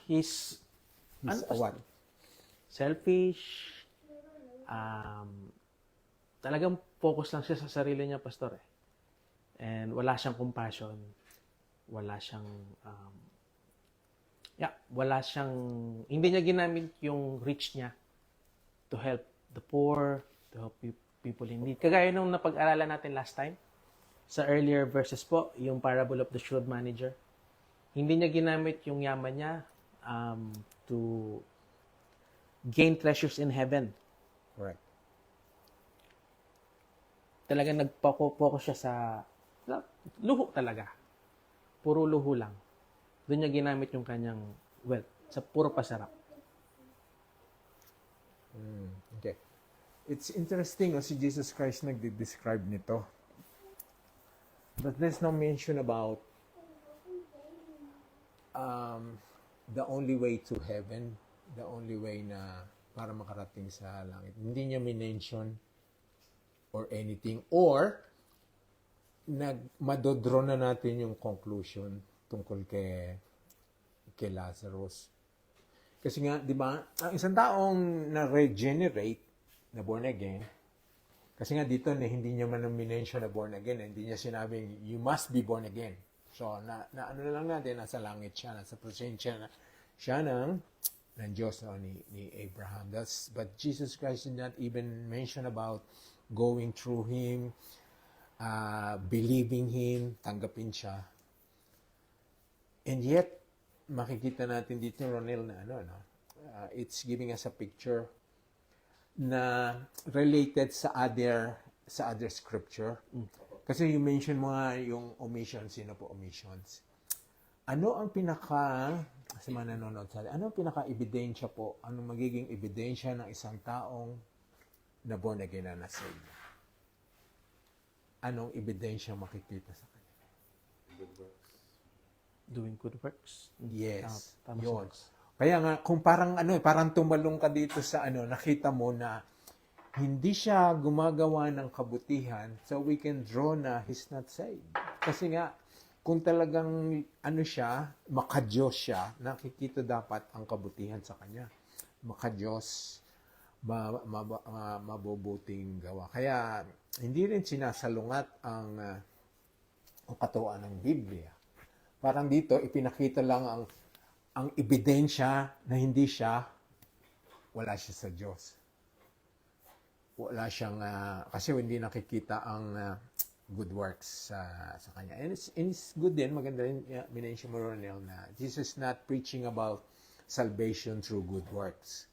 He's He's a what? selfish. Talagang focus lang siya sa sarili niya, pastor eh. And wala siyang compassion. Wala siyang hindi niya ginamit yung rich niya to help the poor, to help people in need. Kagaya nung napag-aralan natin last time, sa earlier verses po, yung parable of the shrewd manager. Hindi niya ginamit yung yaman niya to gain treasures in heaven. Correct. Talagang nagpo-focus siya sa luho talaga. Puro luho lang. Doon niya ginamit yung kanyang wealth sa puro pasarap. Okay. It's interesting si Jesus Christ nagde-describe nito. But there's no mention about the only way to heaven, the only way na para makarating sa langit. Hindi niya mention or anything, or madodraw na natin yung conclusion tungkol kay Lazarus. Kasi nga, di ba, ang isang taong na-regenerate, na born again, Kasi nga dito hindi niya man minention na born again. Hindi niya sinabing, you must be born again. So, na ano na lang natin, nasa langit siya, nasa presensya na siya ng Diyos ni Abraham. But Jesus Christ did not even mention about going through Him, believing Him, tanggapin siya. And yet, makikita natin dito, Ronel, na it's giving us a picture na related sa other scripture. Kasi you mention mo nga yung omissions, sino po omissions? Ano ang sa mga nanonood sa ano ang pinaka-ebidensya po, anong magiging ebidensya ng isang taong na born again na na-saved? Anong ebidensya makikita sa kanya? Good works. Doing good works. Yes. Tama Yun. sa- Kaya nga, kung parang tumalong ka dito sa nakita mo na hindi siya gumagawa ng kabutihan, so we can draw na he's not saved. Kasi nga, kung talagang siya, makadiyos siya, nakikita dapat ang kabutihan sa kanya. Makadiyos, mabubuting gawa. Kaya, hindi rin sinasalungat ang katuwaan ng Biblia. Parang dito, ipinakita lang ang ebidensya na wala siya sa Diyos. Wala siyang, kasi hindi nakikita ang good works sa kanya. And it's good din, maganda rin, minention mo Ronel, na Jesus is not preaching about salvation through good works.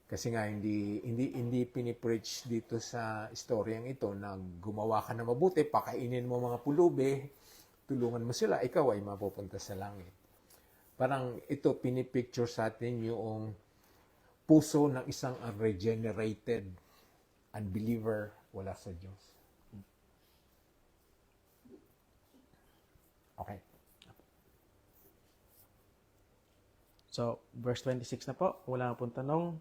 Kasi nga, hindi pinipreach dito sa istoryang ito na gumawa ka na mabuti, pakainin mo mga pulubi, tulungan mo sila, ikaw ay mapupunta sa langit. Parang ito, pinipicture sa atin yung puso ng isang unregenerated unbeliever, wala sa Diyos. Okay. So, verse 26 na po, wala pong tanong.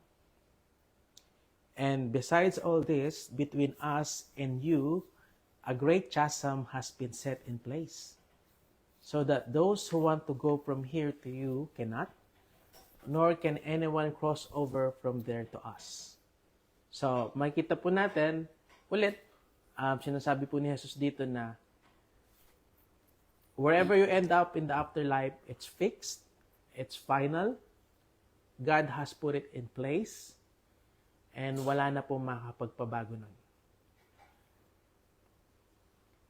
And besides all this, between us and you, a great chasm has been set in place, so that those who want to go from here to you cannot, nor can anyone cross over from there to us. So, makikita po natin, ulit, sinasabi po ni Jesus dito na wherever you end up in the afterlife, it's fixed, it's final, God has put it in place, and wala na po makakapagpabago nun.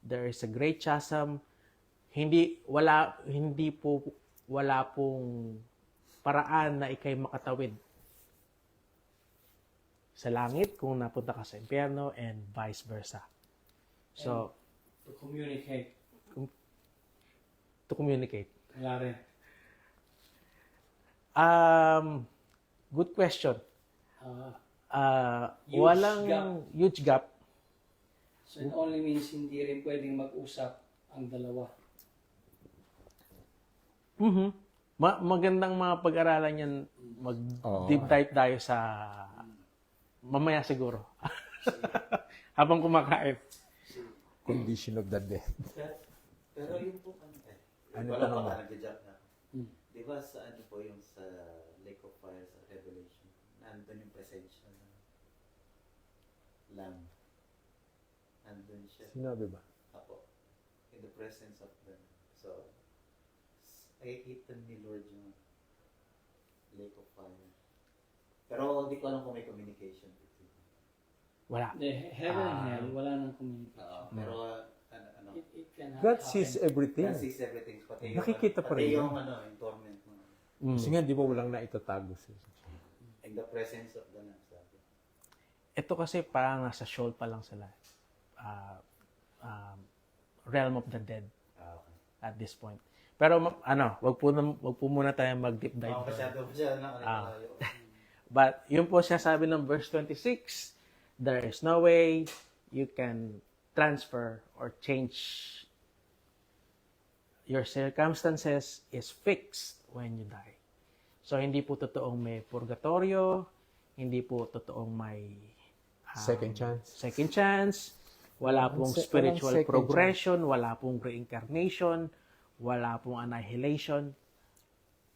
There is a great chasm. Wala pong paraan na ikay makatawid sa langit kung napunta ka sa impyerno and vice versa. So, To communicate. to communicate. Wala rin. Good question. Huge Walang gap. huge gap. So it only means hindi rin pwedeng mag-usap ang dalawa. Magandang mga pag-aralan yan. Mag-deep dive tayo sa mamaya siguro. Habang kumakain. Condition of the dead. Pero yun po Ano wala tanong mo? pa nag-jump na ako. Di ba sa po yung sa Lake of Fire sa Revelation, nandun yung presensya ng Lamb. Nandun siya. Sinabi ba? Apo. In the presence of them. So, nakikita ni Lord yung Lake of Fire. Pero hindi ko alam kung may communication between. Wala. The heaven and hell, wala nang communication. Pero It cannot God happen. sees everything. that sees everything. Pati Nakikita pa rin Pati yun. yung yung torment mo. Kasi nga, di ba walang naitatago sa In the presence of the Lamb. Sabi. Ito kasi parang nasa shoal pa lang sila. Realm of the dead Okay. at this point. Pero wag po muna tayo mag-deep dive. Masyado siya na layo. But yun po siya sabi ng verse 26, there is no way you can transfer or change. Your circumstances is fixed when you die. So hindi po totoong may purgatorio, hindi po totoong may second chance. second chance, wala pong spiritual walang second progression, wala pong reincarnation, wala pong annihilation.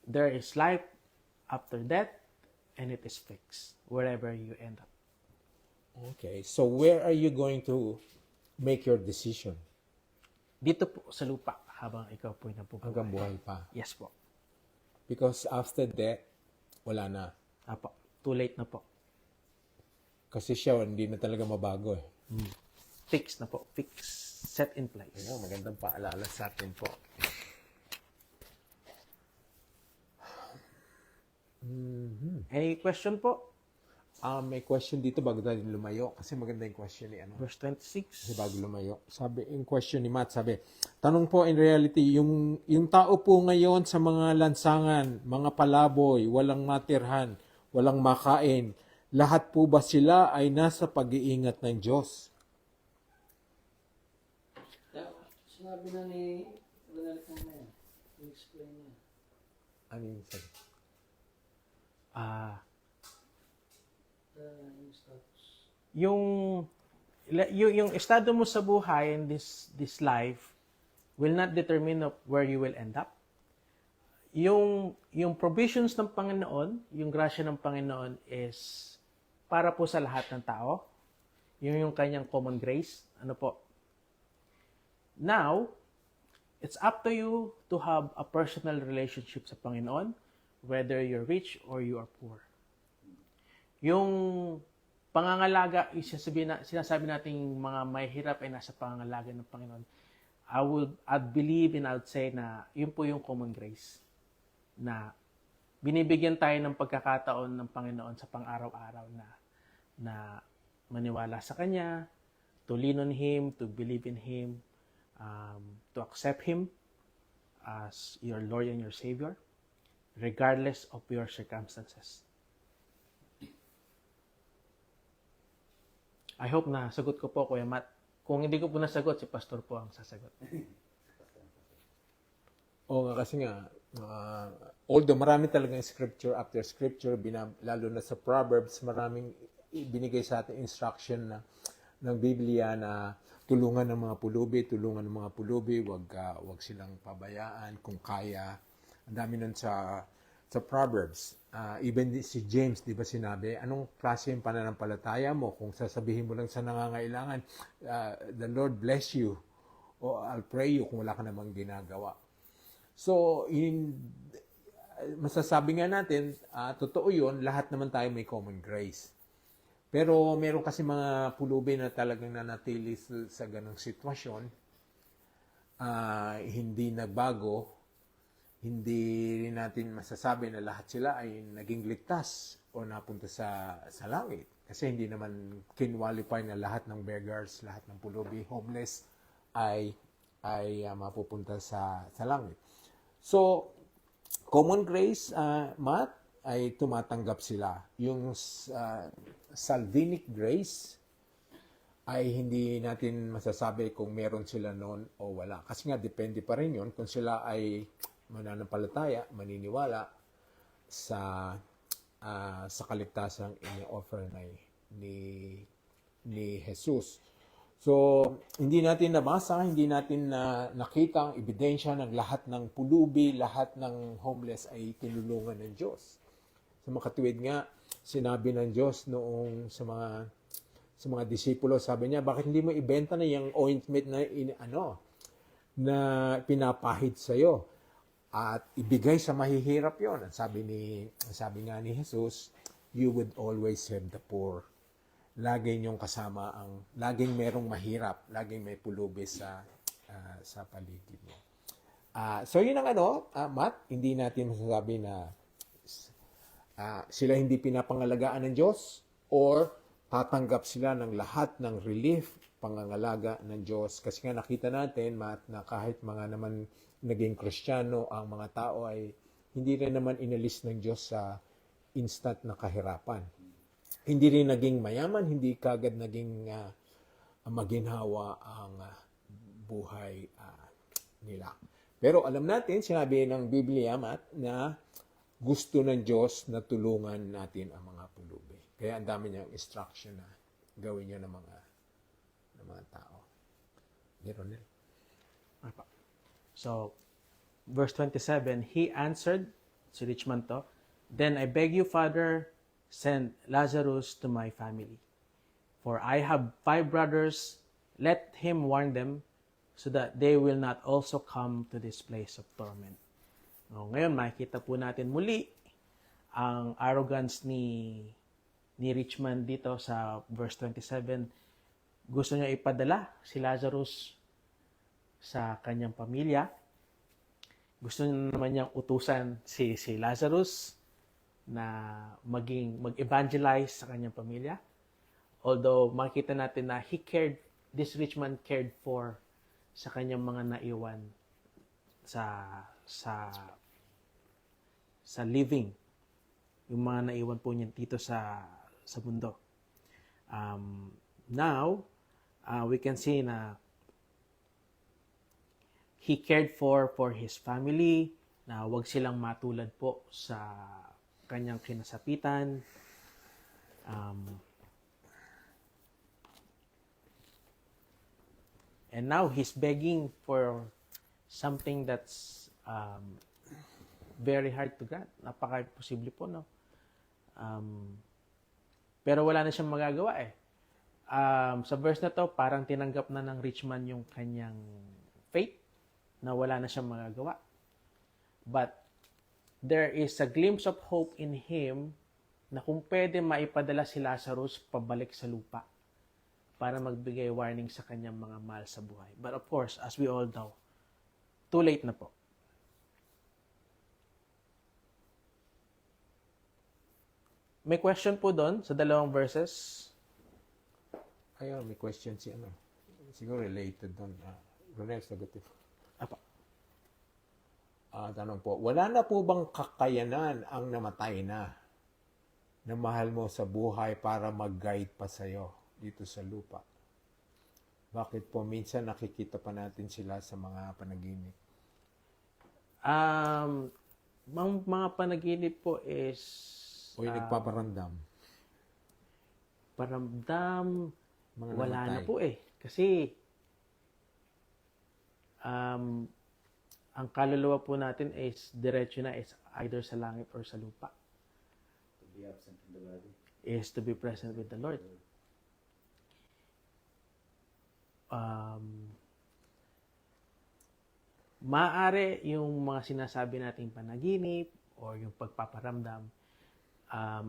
There is life after death, and it is fixed wherever you end up. Okay. So where are you going to make your decision? Dito po sa lupa habang ikaw po'y Hanggang nabubuhay. buhay pa. Yes po. Because after death, wala na. Apo. Too late na po. Kasi siya, hindi na talaga mabago eh. Fix na po. Fix. Set in place. Ayun, magandang paalala sa atin po. Any question po? May question dito bago tayo lumayo. Kasi maganda yung question ni ano. Verse 26. Kasi bago lumayo. Sabi, yung question ni Matt, sabi, tanong po in reality, yung tao po ngayon sa mga lansangan, mga palaboy, walang matirhan, walang makain, lahat po ba sila ay nasa pag-iingat ng Diyos? Sinabi na ni Ronald na yan. I-explain niya. Ano yung sabi? Yung status. Yung estado mo sa buhay in this life will not determine of where you will end up. Yung provisions ng Panginoon, yung grasya ng Panginoon is para po sa lahat ng tao. Yung kanyang common grace. Ano po? Now, it's up to you to have a personal relationship sa Panginoon, whether you're rich or you are poor. Yung pangangalaga, sinasabi nating mga may hirap ay nasa pangangalaga ng Panginoon. I'd believe and I'd say na yun po yung common grace. Na binibigyan tayo ng pagkakataon ng Panginoon sa pang-araw-araw na maniwala sa Kanya, to lean on Him, to believe in Him, to accept Him as your Lord and your Savior, regardless of your circumstances. I hope na sagot ko po, Kuya Matt. Kung hindi ko po nasagot, si Pastor po ang sasagot. Oo nga, kasi nga, although marami talagang scripture after scripture, lalo na sa Proverbs, maraming binigay sa atin instruction ng Biblia na tulungan ng mga pulubi, wag silang pabayaan kung kaya. Ang dami nun sa Proverbs. Even si James, di ba sinabi, anong klase yung pananampalataya mo? Kung sasabihin mo lang sa nangangailangan, the Lord bless you, o I'll pray you kung wala ka namang ginagawa. So, masasabi nga natin, totoo yun, lahat naman tayo may common grace. Pero meron kasi mga pulubi na talagang nanatili sa ganong sitwasyon, hindi nagbago, hindi rin natin masasabi na lahat sila ay naging ligtas o napunta sa langit. Kasi hindi naman kinwalify na lahat ng beggars, lahat ng pulubi, homeless, ay mapupunta sa langit. So, common grace, Matt, ay tumatanggap sila. Yung salvinic grace ay hindi natin masasabi kung meron sila noon o wala. Kasi nga, depende pa rin yun kung sila ay mananampalataya, maniniwala sa kaligtasang ini-offer ni Jesus. So, hindi natin nabasa, hindi natin nakita ang ebidensya ng lahat ng pulubi, lahat ng homeless ay tinulungan ng Diyos. Sa makatuwid nga, sinabi ng Diyos noong sa mga disipulo, sabi niya, bakit hindi mo ibenta na yung ointment na pinapahid sa iyo at ibigay sa mahihirap yon? Sabi nga ni Jesus, you would always have the poor. Laging yung kasama laging merong mahirap, laging may pulubi sa paligid mo. So yun ang Matt, hindi natin masasabi na sila hindi pinapangalagaan ng Diyos or tatanggap sila ng lahat ng relief, pangangalaga ng Diyos. Kasi nga nakita natin, Matt, na kahit mga naman naging Kristiyano, ang mga tao ay hindi rin naman inalis ng Diyos sa instant na kahirapan. Hindi rin naging mayaman, hindi kagad naging maginhawa ang buhay nila. Pero alam natin, sinabi ng Biblia, Matt, na gusto ng Diyos na tulungan natin ang mga pulubi. Kaya ang dami niyang instruction na gawin niyo ng mga tao. Meron. So, verse 27, he answered, si rich man to, then I beg you, Father, send Lazarus to my family. For I have 5 brothers, let him warn them, so that they will not also come to this place of torment. Ngayon, makikita po natin muli ang arrogance ni Richmond dito sa verse 27. Gusto niya ipadala si Lazarus sa kanyang pamilya. Gusto niya naman niyang utusan si Lazarus na mag-evangelize sa kanyang pamilya. Although makita natin na this rich man cared for sa kanyang mga naiwan sa living, yung mga naiwan po niya dito sa mundo. Now we can see na he cared for his family, na wag silang matulad po sa kanyang kinasapitan. And now he's begging for something that's very hard to grant. Napaka-imposible po, no? Pero wala na siyang magagawa eh. Sa verse na to, parang tinanggap na ng rich man yung kanyang fate, na wala na siyang magagawa. But there is a glimpse of hope in him na kung pwede maipadala si Lazarus pabalik sa lupa para magbigay warning sa kanyang mga mahal sa buhay. But of course, as we all know, too late na po. May question po doon sa dalawang verses. Ayun, may question si ano. Siguro related doon. Ronel, sagutin. Apa. Tanong po, wala na po bang kakayanan ang namatay na mahal mo sa buhay para mag-guide pa sa'yo dito sa lupa? Bakit po minsan nakikita pa natin sila sa mga panaginip? Mga panaginip po is O yung nagpaparamdam? paramdam, Mga wala namatay. na po eh. Kasi ang kaluluwa po natin is diretso na, is either sa langit or sa lupa. To be absent in the body. Is to be present with the Lord. Maaari yung mga sinasabi nating panaginip or yung pagpaparamdam,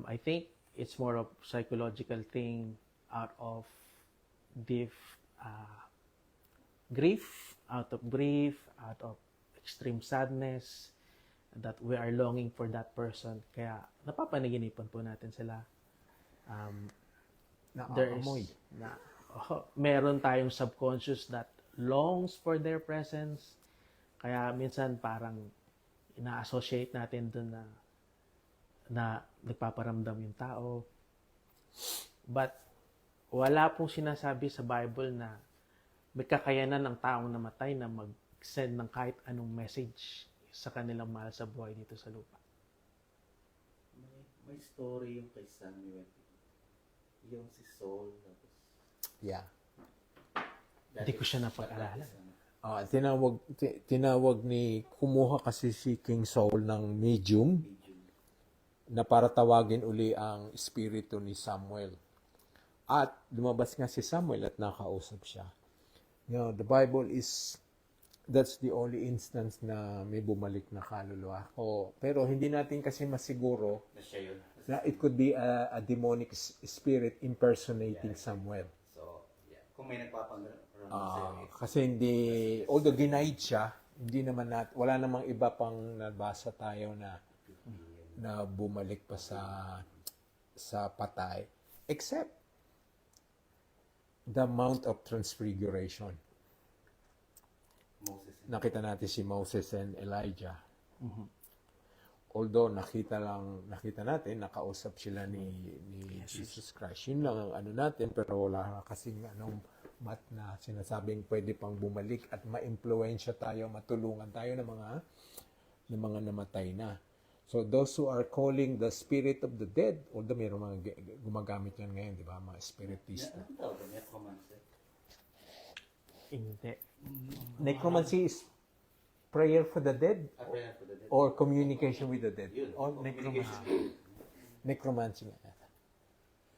I think it's more of psychological thing out of deep grief, out of extreme sadness, that we are longing for that person. Kaya napapanaginipan po natin sila. Naaamoy. Meron tayong subconscious that longs for their presence. Kaya minsan parang ina-associate natin dun na nagpaparamdam yung tao. But wala pong sinasabi sa Bible na may kakayanan ng taong namatay na mag-send ng kahit anong message sa kanilang mahal sa buhay dito sa lupa. May story yung kay Samuel. Yung si Saul. Tapos, Yeah. Hindi ko siya napag-alala. Tinawag ni, kumuha kasi si King Saul ng medium na para tawagin uli ang espiritu ni Samuel. At lumabas nga si Samuel at nakausap siya. The Bible that's the only instance na may bumalik na kaluluwa. Pero hindi natin kasi masiguro na siya yun. na it could be a demonic spirit impersonating Samuel. So, yeah. Kung may nagpapanggap sa'yo, Kasi hindi, although denied siya, hindi naman wala namang iba pang nabasa tayo na bumalik pa sa patay, except the Mount of Transfiguration. Moses. Nakita natin si Moses and Elijah. Although nakita natin, nakausap sila ni Jesus Christ. Yun lang ang ano natin, pero wala kasing anong mat na sinasabing pwede pang bumalik at ma-impluwensya tayo, matulungan tayo ng mga namatay na. So those who are calling the spirit of the dead, although mayroong mga gumagamit yan ngayon, di ba? Mga spiritista. Ano tawag niya? Necromancer. Hindi. Necromancy is prayer for the dead Prayer for the dead. or communication with the dead. Yun. Or Communication. necromancy.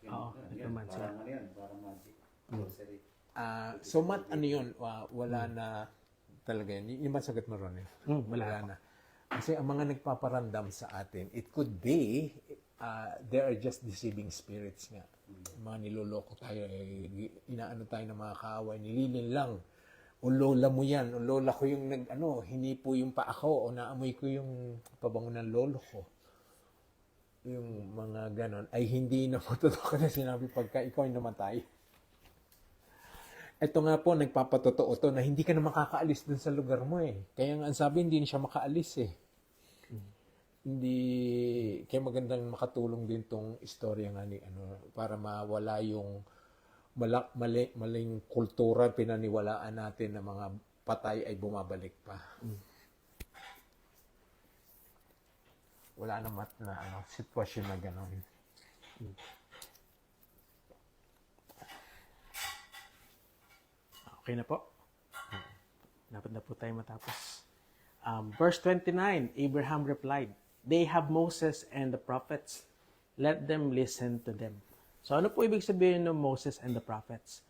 Oo, necromancy. Parang ano yan, parang magic. Sorcery. So, Matt, ano yun? Wala na talaga yun. Yung ba sagot mo, Ron? Wala na. Kasi ang mga nagpaparandam sa atin, it could be, they are just deceiving spirits nga. Mga niloloko tayo, inaano tayo ng mga kaaway, nililin lang. O lola mo yan, o lola ko yung hinipo yung pa ako, o naamoy ko yung pabango ng lolo ko. Yung mga ganon, ay hindi na matotoo na sinabi pagka ikaw ay namatay. Ito nga po, nagpapatotoo to na hindi ka na makakaalis dun sa lugar mo eh. Kaya nga ang sabi, hindi na siya makaalis eh. Hindi, kaya magandang makatulong din tong istorya nga ni para mawala yung maling kultura pinaniwalaan natin na mga patay ay bumabalik pa. Wala naman na sitwasyon na gano'n. Okay na po. Dapat na po tayo matapos. Verse 29, Abraham replied, "They have Moses and the prophets. Let them listen to them." So ano po ibig sabihin ng Moses and the prophets?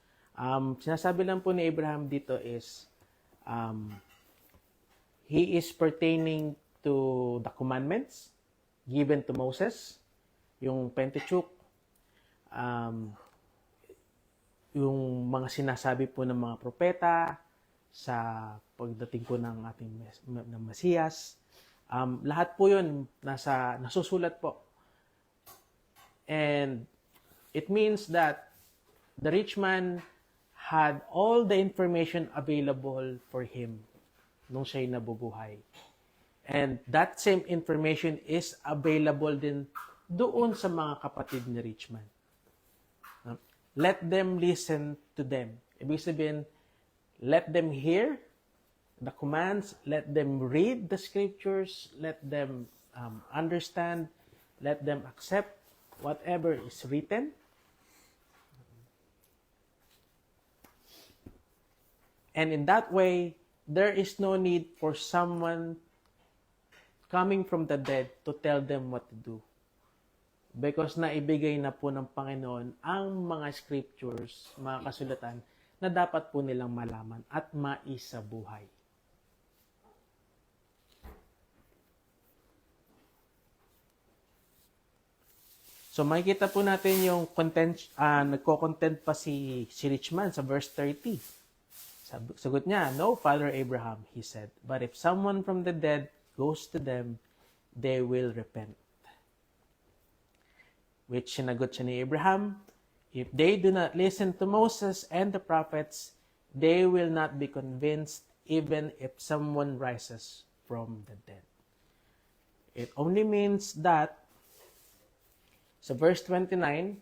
Sinasabi lang po ni Abraham dito is, he is pertaining to the commandments given to Moses, yung Pentateuch, yung mga sinasabi po ng mga propeta sa pagdating po ng ating ng Mesiyas. Lahat po yun nasusulat po. And it means that the rich man had all the information available for him nung siya'y nabubuhay. And that same information is available din doon sa mga kapatid ni rich man. Let them listen to them. Ibig sabihin, let them hear the commands, let them read the scriptures, let them understand, let them accept whatever is written. And in that way, there is no need for someone coming from the dead to tell them what to do. Because naibigay na po ng Panginoon ang mga scriptures, mga kasulatan, na dapat po nilang malaman at maisabuhay. So makikita po natin yung content, nagko-content pa si Richman sa verse 30. Sagot niya, "No, Father Abraham," he said, "but if someone from the dead goes to them, they will repent." Which sinagot siya ni Abraham, "If they do not listen to Moses and the prophets, they will not be convinced even if someone rises from the dead." It only means that sa verse 29,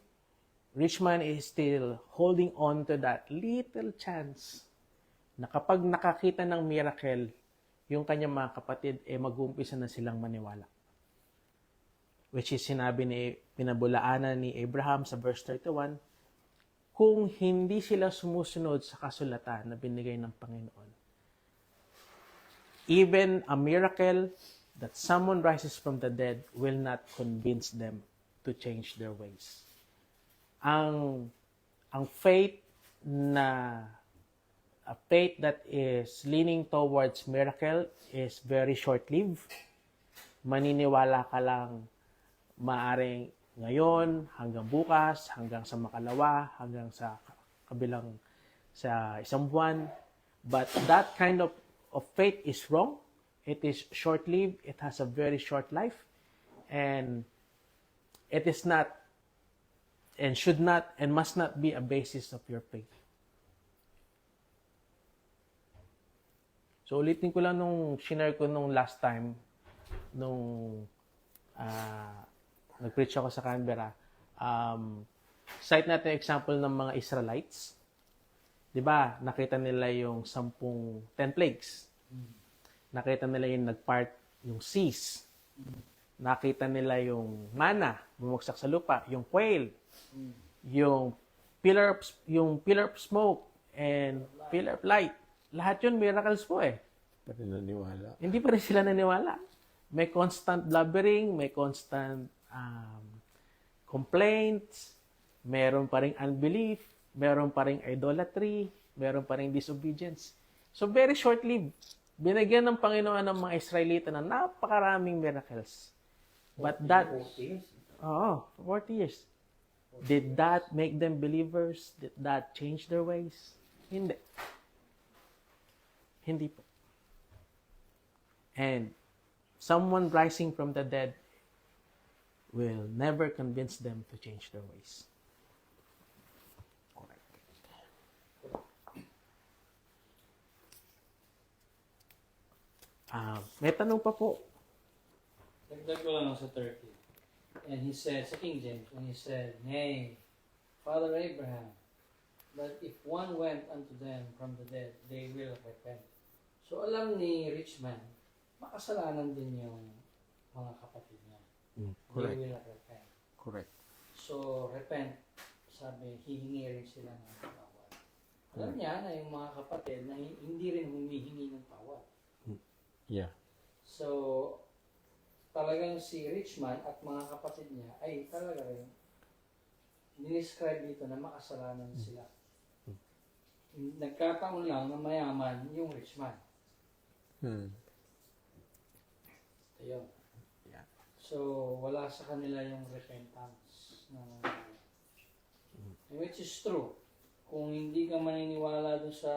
rich man is still holding on to that little chance na kapag nakakita ng miracle, yung kanyang mga kapatid, mag-uumpisa na silang maniwala. Which is sinabi pinabulaanan ni Abraham sa verse 31, kung hindi sila sumusunod sa kasulatan na binigay ng Panginoon, even a miracle that someone rises from the dead will not convince them to change their ways. Ang faith na a faith that is leaning towards miracle is very short-lived. Maniniwala ka lang maaring ngayon, hanggang bukas, hanggang sa makalawa, hanggang sa isang buwan. But that kind of faith is wrong. It is short-lived. It has a very short life. And it is not, and should not, and must not be a basis of your faith. So, ulitin ko lang nung shinare ko nung last time, nung nag-preach ako sa Canberra, cite natin example ng mga Israelites. Diba, nakita nila yung 10 plagues. Nakita nila yung nag-part yung seas. Nakita nila yung manna, bumagsak sa lupa, yung quail, yung pillar of smoke, and pillar of light. Lahat yun miracles po eh. Pati naniwala. Hindi pa rin sila naniwala. May constant blubbering, may constant complaints, meron pa ring unbelief, meron pa ring idolatry, meron pa ring disobedience. So very shortly, binigyan ng Panginoon ng mga Israelita ng napakaraming miracles. But that, 40 years. oh, 40 years. Did that make them believers? Did that change their ways? Hindi. Hindi po. And someone rising from the dead will never convince them to change their ways. Correct. May tanong pa po. Dagdag ko lang sa 30. And he said, sa King James, when he said, Nay, Father Abraham, but if one went unto them from the dead, they will repent. So alam ni rich man, makasalanan din yung mga kapatid niya. Correct. They will repent. Correct. So, repent, sabi, hihingi rin sila ng tawad. Alam niya na yung mga kapatid na hindi rin humihingi ng tawad. Yeah. So, talagang si rich man at mga kapatid niya ay talaga rin dinescribe dito na makasalanan sila. Nagkataon lang na mayaman yung rich man. Ayun. Yeah. So, wala sa kanila yung repentance. Which is true. Kung hindi ka maniniwala dun sa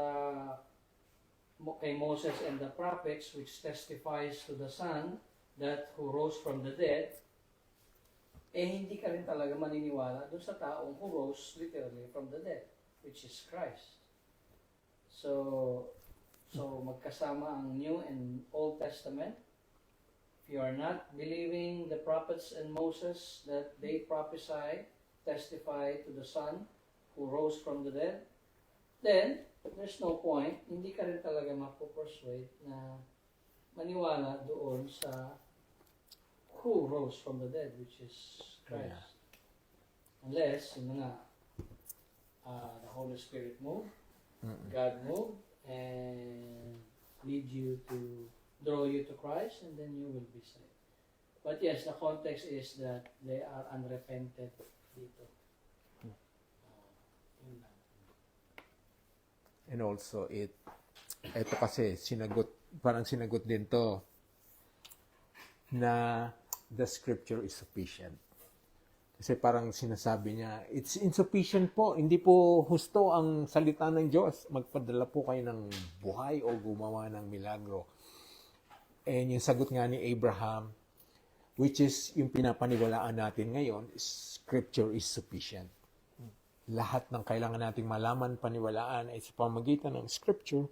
kay Moses and the prophets, which testifies to the Son that who rose from the dead, eh hindi ka rin talaga maniniwala dun sa taong who rose literally from the dead, which is Christ. So magkasama ang New and Old Testament. If you are not believing the prophets and Moses that they prophesy, testify to the Son who rose from the dead, then there's no point, hindi ka rin talaga mapopersuade na maniwala doon sa who rose from the dead, which is Christ. Unless, yun nga, the Holy Spirit moved, God moved, and lead you to, draw you to Christ, and then you will be saved. But yes, the context is that they are unrepented dito. Yun lang. And also, ito kasi, parang sinagot din to, na the scripture is sufficient. Kasi parang sinasabi niya, it's insufficient po, hindi po husto ang salita ng Diyos. Magpadala po kayo ng buhay o gumawa ng milagro. And yung sagot nga ni Abraham, which is yung pinapaniwalaan natin ngayon, scripture is sufficient. Lahat ng kailangan nating malaman, paniwalaan ay sa pamagitan ng scripture.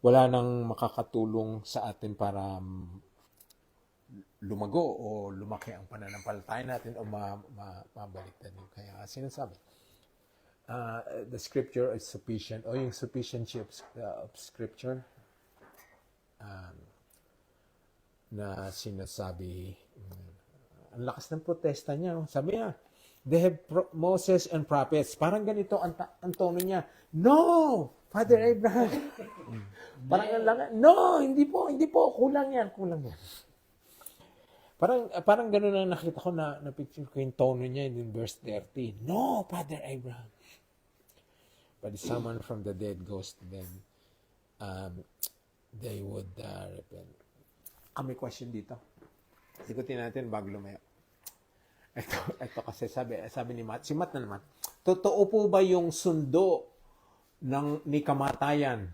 Wala nang makakatulong sa atin para lumago o lumaki ang pananampalataya natin o mabaliktad yun. Kaya sinasabi, the scripture is sufficient o yung sufficiency of scripture na sinasabi. Ang lakas ng protesta niya. Sabi niya, they have Moses and prophets. Parang ganito ang tono niya. No! Father Abraham. Parang ang lang, no! Hindi po. Kulang yan. Parang gano'n na nakita ko na picture ko yung tono niya in verse 30. No, Father Abraham. But if someone from the dead goes to them, they would repent. May question dito. Sigutin natin bago lumayo. Ito kasi sabi ni Matt, si Matt na naman, totoo po ba yung sundo ni kamatayan?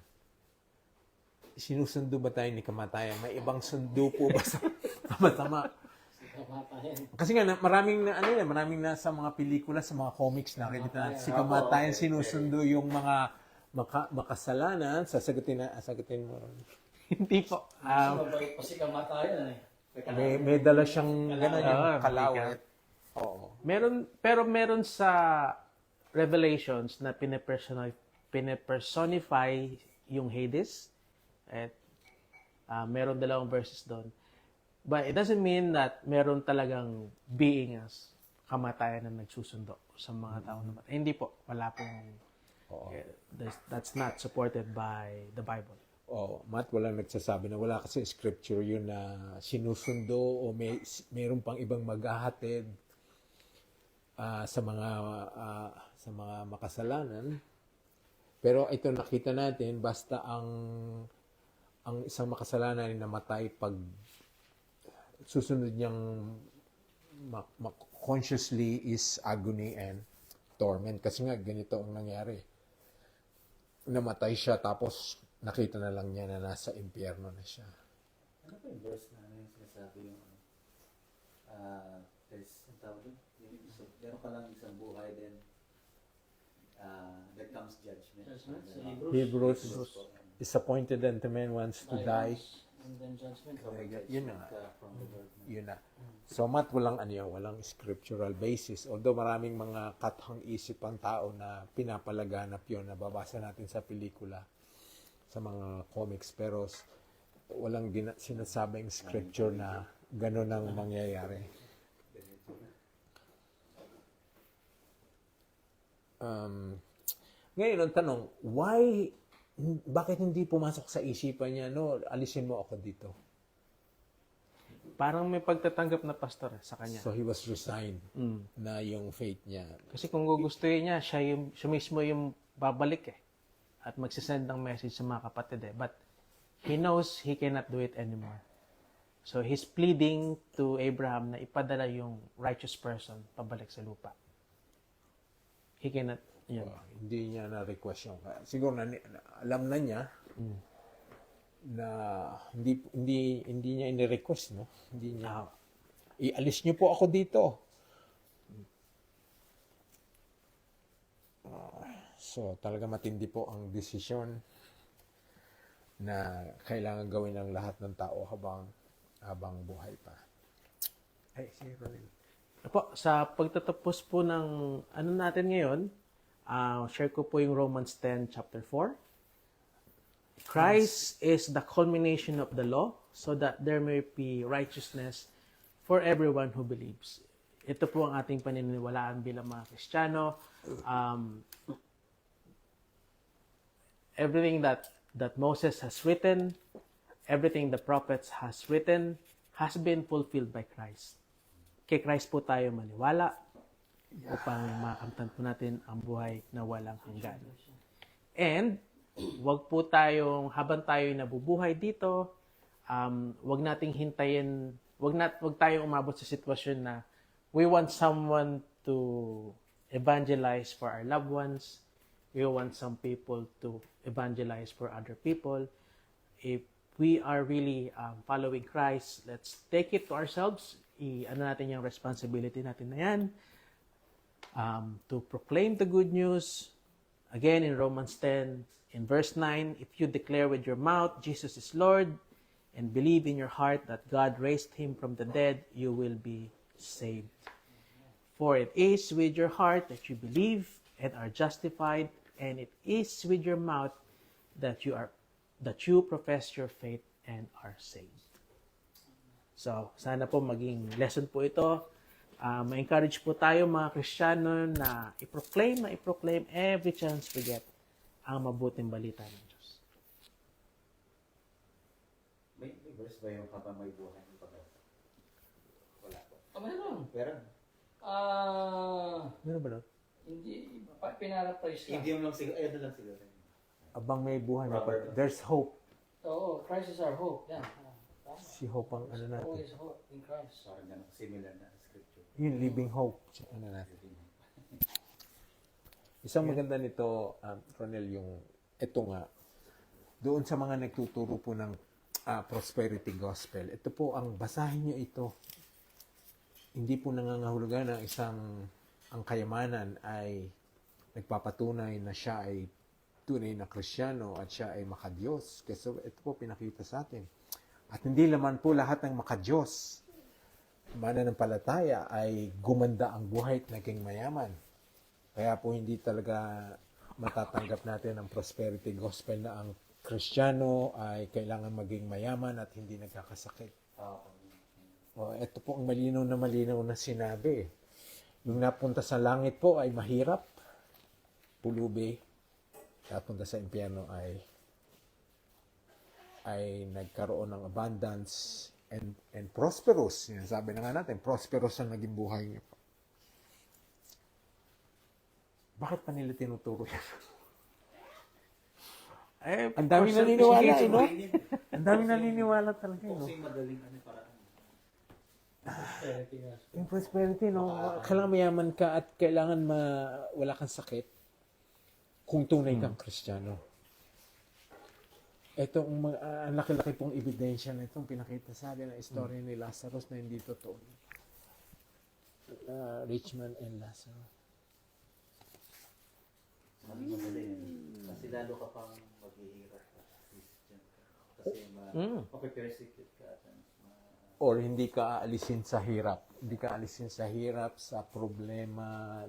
Sinusundo ba tayo ni kamatayan? May ibang sundo po ba sa tama-tama? Kasi nga maraming na sa mga pelikula, sa mga comics nakikita natin si kamatayan sinusundo yung mga makasalanan. Sasagutin mo. Hindi po. Mabait pa si kamatayan eh. May dala siyang gano'n yung kalawit. Oo. Meron sa Revelations na pinepersonify yung Hades. At meron dalawang verses doon. But it doesn't mean that meron talagang being as kamatayan na nagsusundo sa mga tao naman. Hindi po. Wala pong... That's not supported by the Bible. Matt, walang nagsasabi na wala kasi scripture yun na sinusundo o mayroon pang ibang maghahatid. sa mga makasalanan. Pero ito nakita natin, basta ang isang makasalanan ay namatay pag susunod niyang consciously is agony and torment. Kasi nga, ganito ang nangyari. Namatay siya, tapos nakita na lang niya na nasa impyerno na siya. Ano pa yung verse na ano yung sinasabi yung there's, ang tawag doon? Meron ka lang isang buhay, then there comes judgment. Judgment, sa Hebrews is appointed unto man wants to die. And then judgment. Yun na nga. From the Lord. Yun na. So, walang walang scriptural basis. Although maraming mga kathang isip ang tao na pinapalaganap yun, nababasa natin sa pelikula, sa mga comics, pero walang sinasabing scripture na gano'n ang mangyayari. Ngayon, ang tanong, bakit hindi pumasok sa isipan niya, no, alisin mo ako dito? Parang may pagtatanggap na pastor sa kanya. So, he was resigned na yung faith niya. Kasi kung gugustuhin niya, siya mismo yung babalik at magsisend ng message sa mga kapatid But he knows he cannot do it anymore. So he's pleading to Abraham na ipadala yung righteous person pabalik sa lupa. He cannot, yun. Hindi niya na-request yung siguro alam na niya na hindi niya ini-request, no? Hindi niya ialis niyo po ako dito. So talaga matindi po ang desisyon na kailangan gawin ng lahat ng tao habang buhay pa. Ay, si Ronel. Po, sa pagtatapos po ng ano natin ngayon, share ko po yung Romans 10 chapter 4. Christ is the culmination of the law so that there may be righteousness for everyone who believes. Ito po ang ating paniniwalaan bilang mga Kristiyano. Everything that Moses has written, everything the prophets has written, has been fulfilled by Christ. Kay Christ po tayo maniwala upang makamtan po natin ang buhay na walang hanggan. And, wag po tayong, habang tayo nabubuhay dito, wag nating hintayin, wag tayong umabot sa sitwasyon na we want someone to evangelize for our loved ones. We want some people to evangelize for other people. If we are really following Christ, let's take it to ourselves. Ano natin yung responsibility natin na yan. To proclaim the good news. Again, in Romans 10, in verse 9, if you declare with your mouth, Jesus is Lord, and believe in your heart that God raised him from the dead, you will be saved. For it is with your heart that you believe and are justified, and it is with your mouth that you profess your faith and are saved. So, sana po maging lesson po ito. Ma-encourage po tayo mga Kristiyano na i-proclaim every chance we get ang mabuting balita ng Diyos. May verse ba yung habang may buhay ng pag-asa? Wala po. Meron. Meron. Meron ba nun? Hindi, pinaraphrase lang. Idiom lang siguro. Ayun lang siguro. Abang may buhay na Robert. there's hope. Oo, Christ is our hope. Yan. Si hope ang ano natin. Always hope in Christ. Parang ganun, similar na scripture. Yung living hope. Ano natin. Isang maganda nito, Ronel, ito nga, doon sa mga nagtuturo po ng prosperity gospel, ito po, ang basahin nyo ito. Hindi po nangangahulugan ng ang kayamanan ay nagpapatunay na siya ay tunay na Kristiyano at siya ay makadiyos. Kasi ito po pinakita sa atin. At hindi naman po lahat ng makadiyos, mananampalataya ay gumanda ang buhay at naging mayaman. Kaya po hindi talaga matatanggap natin ang prosperity gospel na ang Kristiyano ay kailangan maging mayaman at hindi nagkakasakit. Ito po ang malinaw na sinabi. Yung napunta sa langit po ay mahirap, pulubi, napunta sa impyerno ay nagkaroon ng abundance and prosperous. Sabi na nga natin, prosperous ang naging buhay niya. Bakit pa nila tinuturo yan? Ang dami naniniwala, sige, no? Ayun yun. Ang dami naniniwala talaga, no? Kasi madaling ano paraan. Prosperity gospel. Yung prosperity, no? Kailangan mayaman ka at kailangan wala kang sakit kung tunay kang Kristiyano. Ito, ang laki-laki pong ebidensya na itong pinakita sa atin na istorya ni Lazarus na hindi totoo. Rich man and Lazarus. Madali yan. Kasi lalo ka pang maghihirap ka. Christian ka. Kasi mape-persecute ka. At Or hindi ka aalisin sa hirap. Hindi ka aalisin sa hirap, sa problema,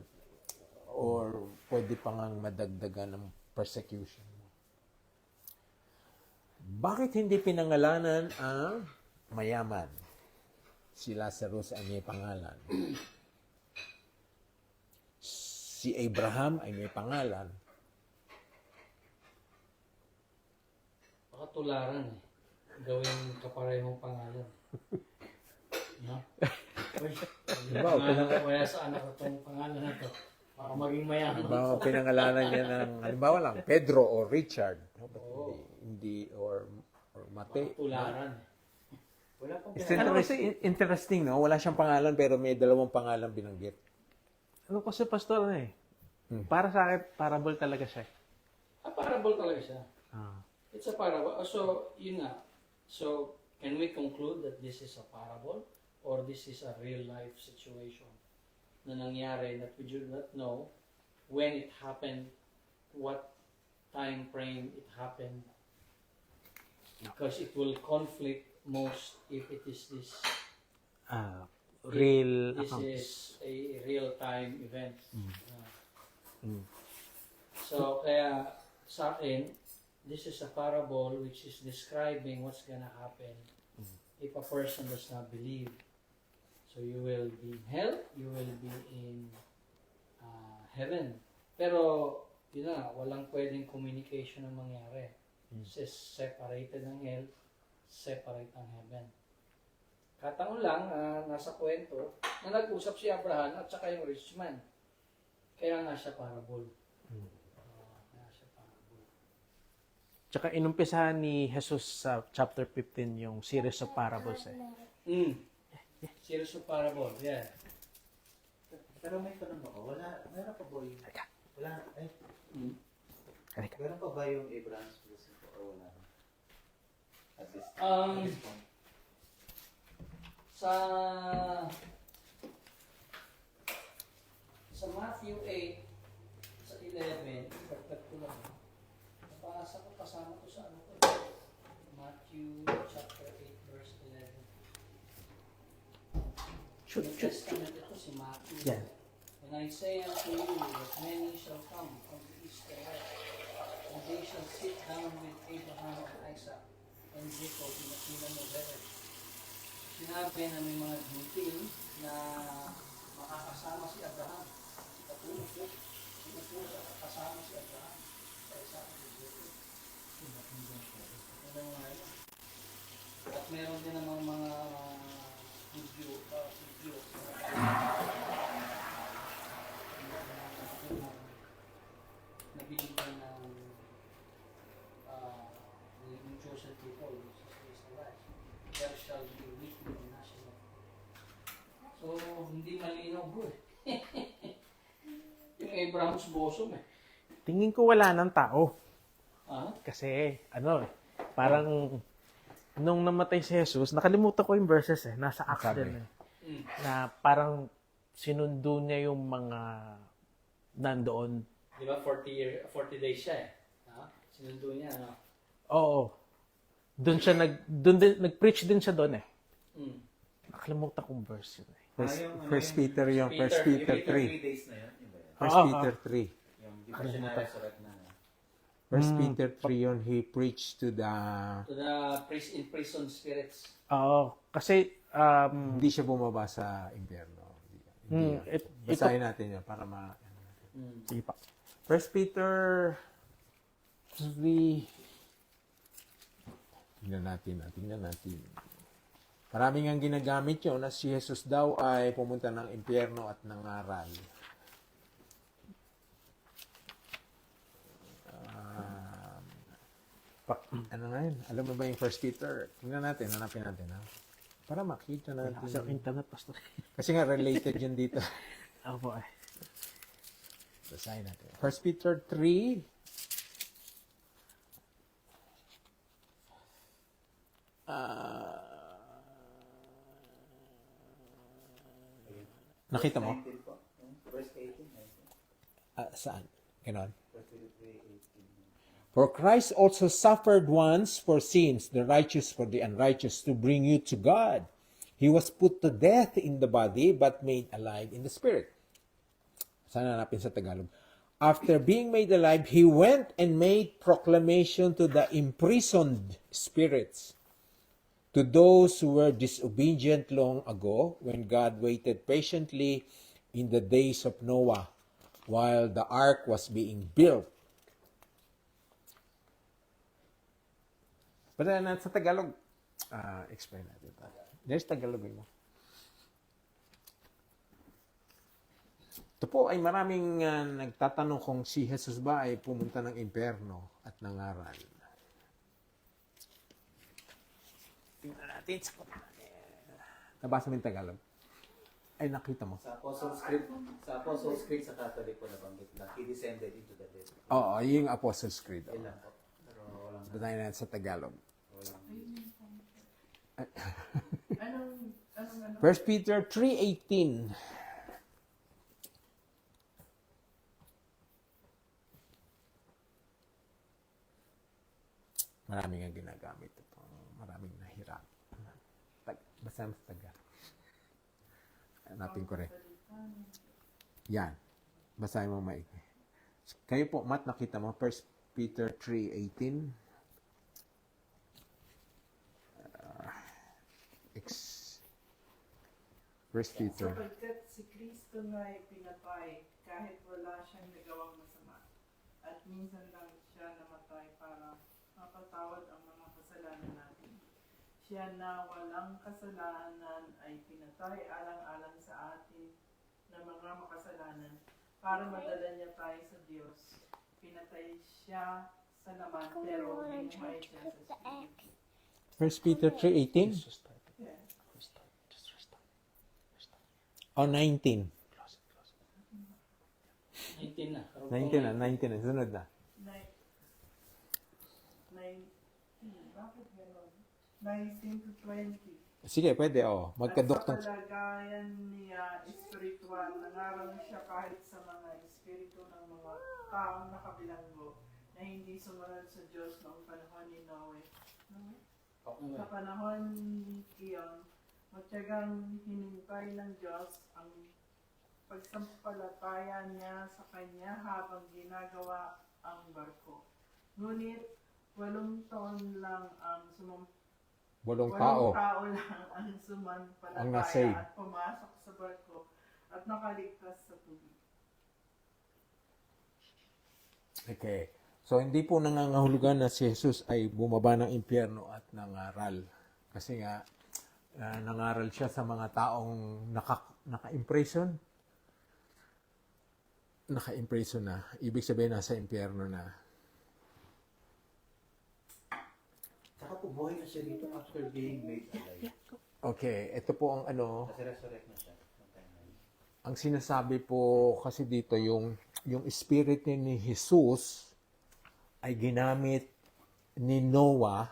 or pwede pa ngang madagdagan ng persecution. Bakit hindi pinangalanan ang mayaman? Si Lazarus ay may pangalan. Si Abraham ay may pangalan. Baka tularan eh. Gawing kaparehong pangalan. No? Diba, Kaya sa anak ko itong pangalan na to. Baka maging mayaman. Halimbawa, pinangalanan niya ng, halimbawa lang, Pedro or Richard. No, but hindi, or Mate. Tularan eh. wala pang It's interesting, no? Wala siyang pangalan pero may dalawang pangalan binanggit. Ano kasi pastor na eh. Para sa akin, parable talaga siya. Parable talaga siya. Ah. It's a parable. So, yun nga. So, can we conclude that this is a parable or this is a real life situation na nangyari that we do not know when it happened, what time frame it happened, because it will conflict most if it is this. Real This accounts. is a real time event. So, kaya sa akin, this is a parable which is describing what's gonna happen if a person does not believe. So you will be in hell, you will be in heaven. Pero, yun na, walang pwedeng communication ang mangyari. Kasi separated ang hell, separate ang heaven. Kataon lang, nasa kwento, na nag-usap si Abraham at saka yung rich man. Kaya nga siya parable. Kaya siya parable. Tsaka inumpisahan ni Jesus sa chapter 15 yung series of parables eh. Series of parable, yeah. Pero may tanong ako, meron pa ba yung, Halika. meron pa ba yung Abraham's blessing o wala? At this point. Sa Matthew 8, sa 11, dagdag ko lang. Nabasa ko, kasama ko sa ano ko. Matthew chapter 8, verse 11. New Testament ito si Matthew. Yan. And I say unto you that many shall come from the east and west, and they shall sit down with Abraham and Isaac and Jacob in the kingdom of heaven. Sinabi na may mga Gentil na makakasama si Abraham. Katulog po, sinupo sa kasama si Abraham sa Isaac and Jacob. At meron din namang mga Hudyo nabiligan ng yung chosen people, which is the Israelites. There shall be weeping and gnashing of teeth. So, hindi malinaw bro eh. Yung Abraham's bosom eh. Tingin ko wala ng tao. Kasi, Kasi, parang, nung namatay si Jesus, nakalimutan ko yung verses eh. Nasa Acts Sabi. din eh. Na parang sinundo niya yung mga nandoon. di ba 40 days siya eh. Sinundo niya, ano? Oo. Doon siya nag-preach din siya doon eh. Nakalimutan kong verse yun eh. First Peter yung First Peter 3. 3 days na yun. Iba yun. First Peter 3. Yung di ba siya na-resurrect na. First Peter 3 yun, he preached to the... To the in prison spirits. Oo. Kasi, Hindi siya bumaba sa impyerno. Hindi yan. Basahin natin yun para sige pa. First Peter 3. Tingnan natin. Maraming ang ginagamit yun na si Jesus daw ay pumunta ng impyerno at nangaral. Ano nga yun? Alam mo ba yung First Peter? Tingnan natin, hanapin natin, ha? Para makita Wala natin. sa internet, Pastor. Kasi nga related yun dito. Opo eh. Basahin natin. First Peter 3. Nakita mo? 19 po. Verse 18. 19. Saan? Ganon. First Peter 3:18. For Christ also suffered once for sins, the righteous for the unrighteous, to bring you to God. He was put to death in the body, but made alive in the spirit. Sana hanapin sa Tagalog. After being made alive, he went and made proclamation to the imprisoned spirits, to those who were disobedient long ago, when God waited patiently in the days of Noah, while the ark was being built. Pero sa Tagalog, explain natin ito. There's Tagalog mo. Ito po ay maraming nagtatanong kung si Jesus ba ay pumunta ng impyerno at nangaral. Tingnan natin. Nabasa mo yung Tagalog? Ay, nakita mo. Sa Apostles' Creed sa Catholic po nabanggit na he descended into the dead. Oo, yung Apostles' Creed. Yun lang po. Pero walang Basahin natin sa Tagalog. Anong 1 Peter 3:18. Maraming ang ginagamit ito. Maraming nahirap. Basta mas taga. Hanapin ko rin. Yan. Basahin mo maigi. Kayo po, Matt, nakita mo, 1 Peter 3:18. First Peter. Sapagkat si Kristo nga ay pinatay kahit wala siyang nagawang masama. At minsan lang siya namatay para mapatawad ang mga kasalanan natin. Siya na walang kasalanan ay pinatay alang-alang sa atin na mga makasalanan para madala niya tayo sa Diyos. Pinatay siya sa laman pero binuhay siya sa Espiritu. 1 Peter 3:18. Just start. Yeah. Just start. Just restart. Restart. O 19. Close it, close it. 19 na. 19 na, 19 na. Sunod na. Bakit gano'n? 19 to 20. Sige, pwede. Oh. At Magkadoktong. sa kalagayan niya, espiritual, nangaral siya kahit sa mga espiritu ng mga taong nakabilanggo na hindi sumunod sa Diyos noong panahon ni Noe. Sa panahon ni Kiyon, matyagang hinintay ng Diyos ang pagsampalataya niya sa kanya habang ginagawa ang barko. Ngunit 8 taon lang ang Walong Walong tao. tao lang ang Ang sumampalataya nasave. at pumasok sa barko at nakaligtas sa tubig. Okay. So, hindi po nangangahulugan na si Jesus ay bumaba ng impyerno at nangaral. Kasi nga, nangaral siya sa mga taong naka-imprison. Naka-imprison na. Ibig sabihin, nasa impyerno na. Saka po buhay na siya dito after being made alive. Okay. Ito po ang ano, Kasi resurrect na siya. ang sinasabi po kasi dito, yung spirit ni Jesus ay ginamit ni Noah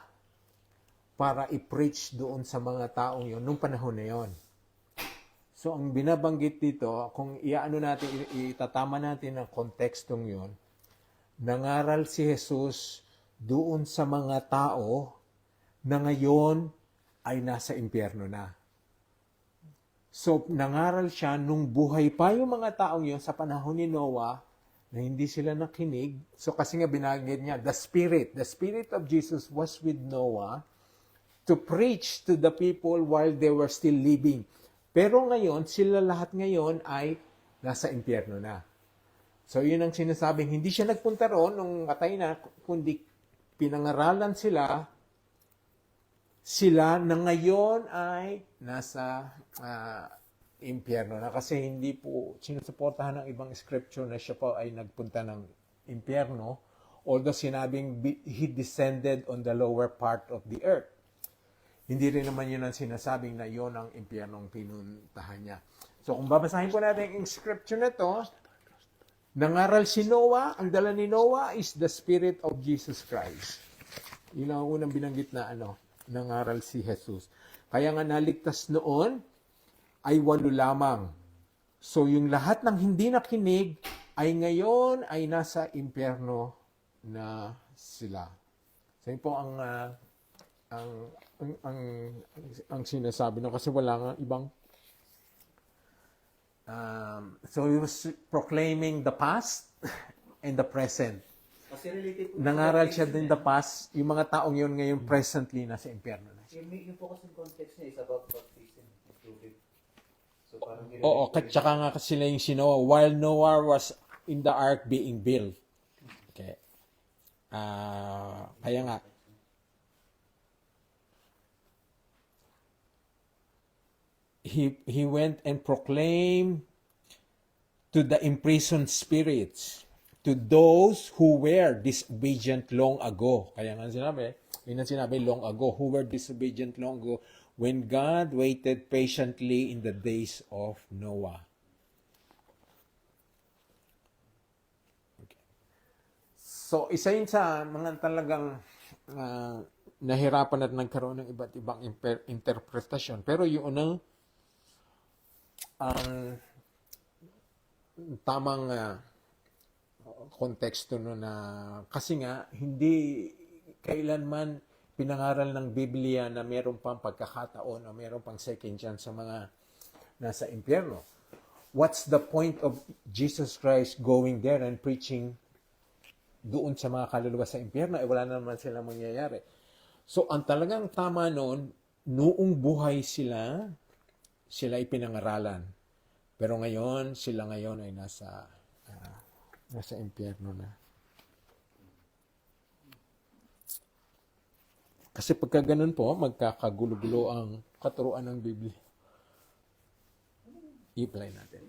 para i-preach doon sa mga taong yon nung panahon na yon. So, ang binabanggit dito, kung iaano natin, itatama natin ang kontekstong yon, nangaral si Jesus doon sa mga tao na ngayon ay nasa impyerno na. So, nangaral siya nung buhay pa yung mga taong yon sa panahon ni Noah na hindi sila nakinig. So, kasi nga binanggit niya, the Spirit of Jesus was with Noah to preach to the people while they were still living. Pero ngayon, sila lahat ngayon ay nasa impyerno na. So, yun ang sinasabing, hindi siya nagpunta roon nung atay na, kundi pinangaralan sila na ngayon ay nasa impyerno na. Kasi hindi po sinusuportahan ng ibang scripture na siya po ay nagpunta ng impyerno Although sinabing he descended on the lower part of the earth. Hindi rin naman yun ang sinasabing na yun ang impyernong pinuntahan niya. So kung babasahin po natin yung scripture na to, nangaral si Noah, ang dala ni Noah is the Spirit of Jesus Christ. Yun ang unang binanggit na nangaral si Jesus. Kaya nga naligtas noon ay 8 lamang. So yung lahat ng hindi nakinig ay ngayon ay nasa impyerno na sila. So yun po ang sinasabi kasi wala nga ibang so he was proclaiming the past and the present. Kasi related po Nangaral sa siya context din niya. the past, yung mga taong yun ngayon presently nasa impyerno na. Yung po kasi context niya is about baptism. Included. So parang Oo, tsaka nga kasi sila yung si Noah, while Noah was in the ark being built. Okay. Kaya nga, he went and proclaimed to the imprisoned spirits, to those who were disobedient long ago. Kaya nga sinabi long ago, who were disobedient long ago, when God waited patiently in the days of Noah. Okay. So, isa yun sa mga talagang nahirapan at nagkaroon ng iba't ibang interpretasyon. Pero yung unang ang tamang konteksto no na kasi nga hindi kailanman pinangaral ng Biblia na meron pang pagkakataon o meron pang second chance sa mga nasa impyerno. What's the point of Jesus Christ going there and preaching doon sa mga kaluluwa sa impyerno? Wala na naman sila mangyayari. So, ang talagang tama noon, noong buhay sila ipinangaralan. Pero ngayon, sila ngayon ay nasa impyerno na. Kasi pagka ganun po, magkakagulo-gulo ang katuruan ng Biblia. I-apply natin.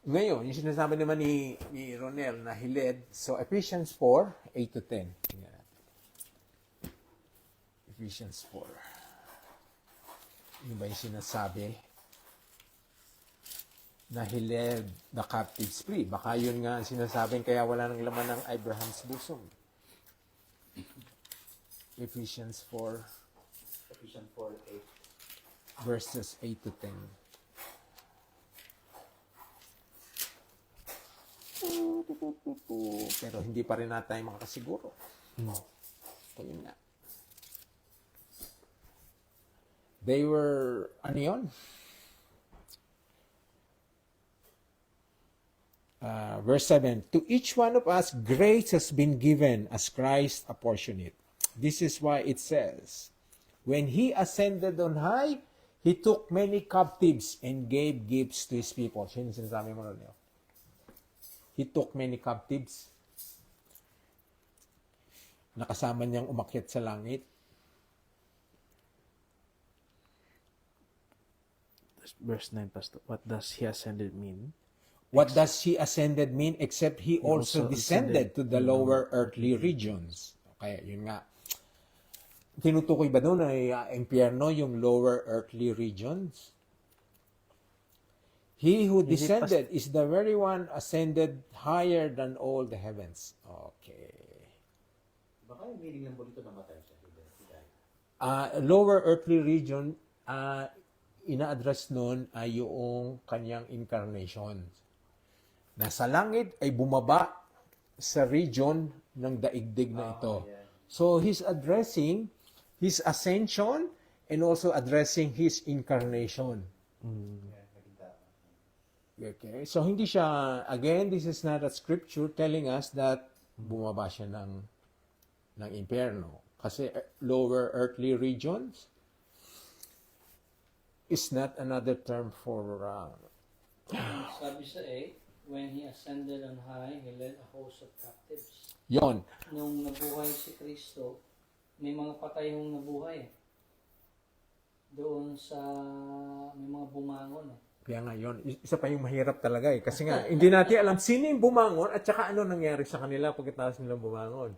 Ngayon, yung sinasabi naman ni Ronel na he led, so Ephesians 4, 8 to 10. Tingnan natin. Ephesians 4. Ano ba yung sinasabi? Na he led the captives free. Baka yun nga ang sinasabing kaya wala nang laman ng Abraham's bosom. Ephesians 4, Ephesians 4:8. verses 8 to 10. Pero hindi pa rin natin makasiguro. So, yun nga. They were, ano yun? Verse 7, to each one of us grace has been given as Christ apportioned it. This is why it says, when he ascended on high, he took many captives and gave gifts to his people. Sino sinasabi mo rin yun? He took many captives. Nakasama niyang umakyat sa langit. Verse 9, Pastor. What does he ascended mean? What does he ascended mean except he also also descended to the lower earthly regions? Kaya yun nga. Tinutukoy ba doon ay impyerno yung lower earthly regions? He who descended is the very one ascended higher than all the heavens. Okay. Baka yung meaning lang po dito namatay siya. He died. Lower earthly region, ina-address nun ay yung kanyang incarnation. Nasa langit ay bumaba sa region ng daigdig na ito. Yeah. So he's addressing his ascension and also addressing his incarnation. Yeah, naging tama. Okay? So hindi siya, again, this is not a scripture telling us that bumaba siya ng impyerno. Kasi lower earthly regions is not another term for Sabi sa 8, when he ascended on high, he led a host of captives. yon. Nung nabuhay si Kristo, may mga patay hong nabuhay. Doon sa, may mga bumangon. Kaya nga yun, isa pa yung mahirap talaga eh. Kasi nga, hindi natin alam sino yung bumangon at saka ano nangyari sa kanila pagkatapos nilang bumangon.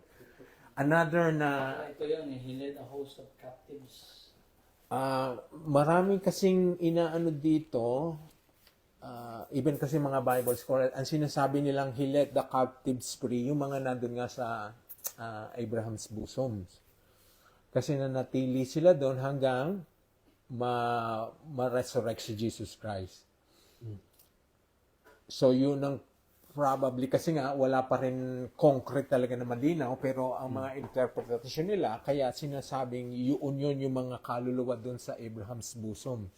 Another na Ito yun, he led a host of captives. maraming kasing inaano dito, even kasi mga Bible scholars, ang sinasabi nilang he let the captives free, yung mga nandun nga sa Abraham's bosom. Kasi nanatili sila doon hanggang ma-resurrect si Jesus Christ. So yun ang probably, kasi nga wala pa rin concrete talaga na malinaw, pero ang mga interpretation nila, kaya sinasabing yun yung mga kaluluwa doon sa Abraham's bosom.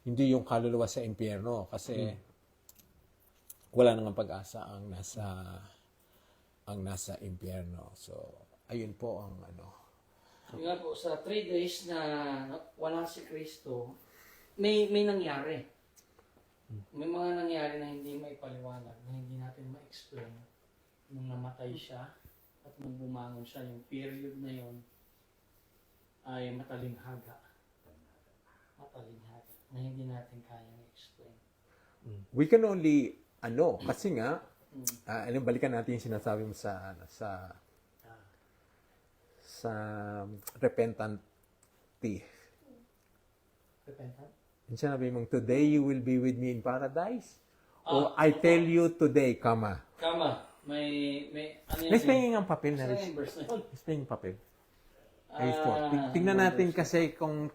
Hindi yung kaluluwa sa impyerno, kasi wala nang pag-asa ang nasa impyerno. So ayun po ang ano. Yung nga po, sa 3 days na wala si Kristo, may nangyari. May mga nangyari na hindi maipaliwanag, na hindi natin ma-explain. Nung namatay siya, at nung bumangon siya, yung period na yun ay matalinghaga. Matalinghaga, na hindi natin kayang explain. We can only kasi nga balikan natin yung sinasabi mo sa repentant thief. Repentant? Yung sinabi mong, today you will be with me in paradise? O I tell you today, kama. Kama, may ano May spelling ang papel na Saan rin. yung verse na yun? May spelling papel. Ayos po. Tingnan natin kasi kung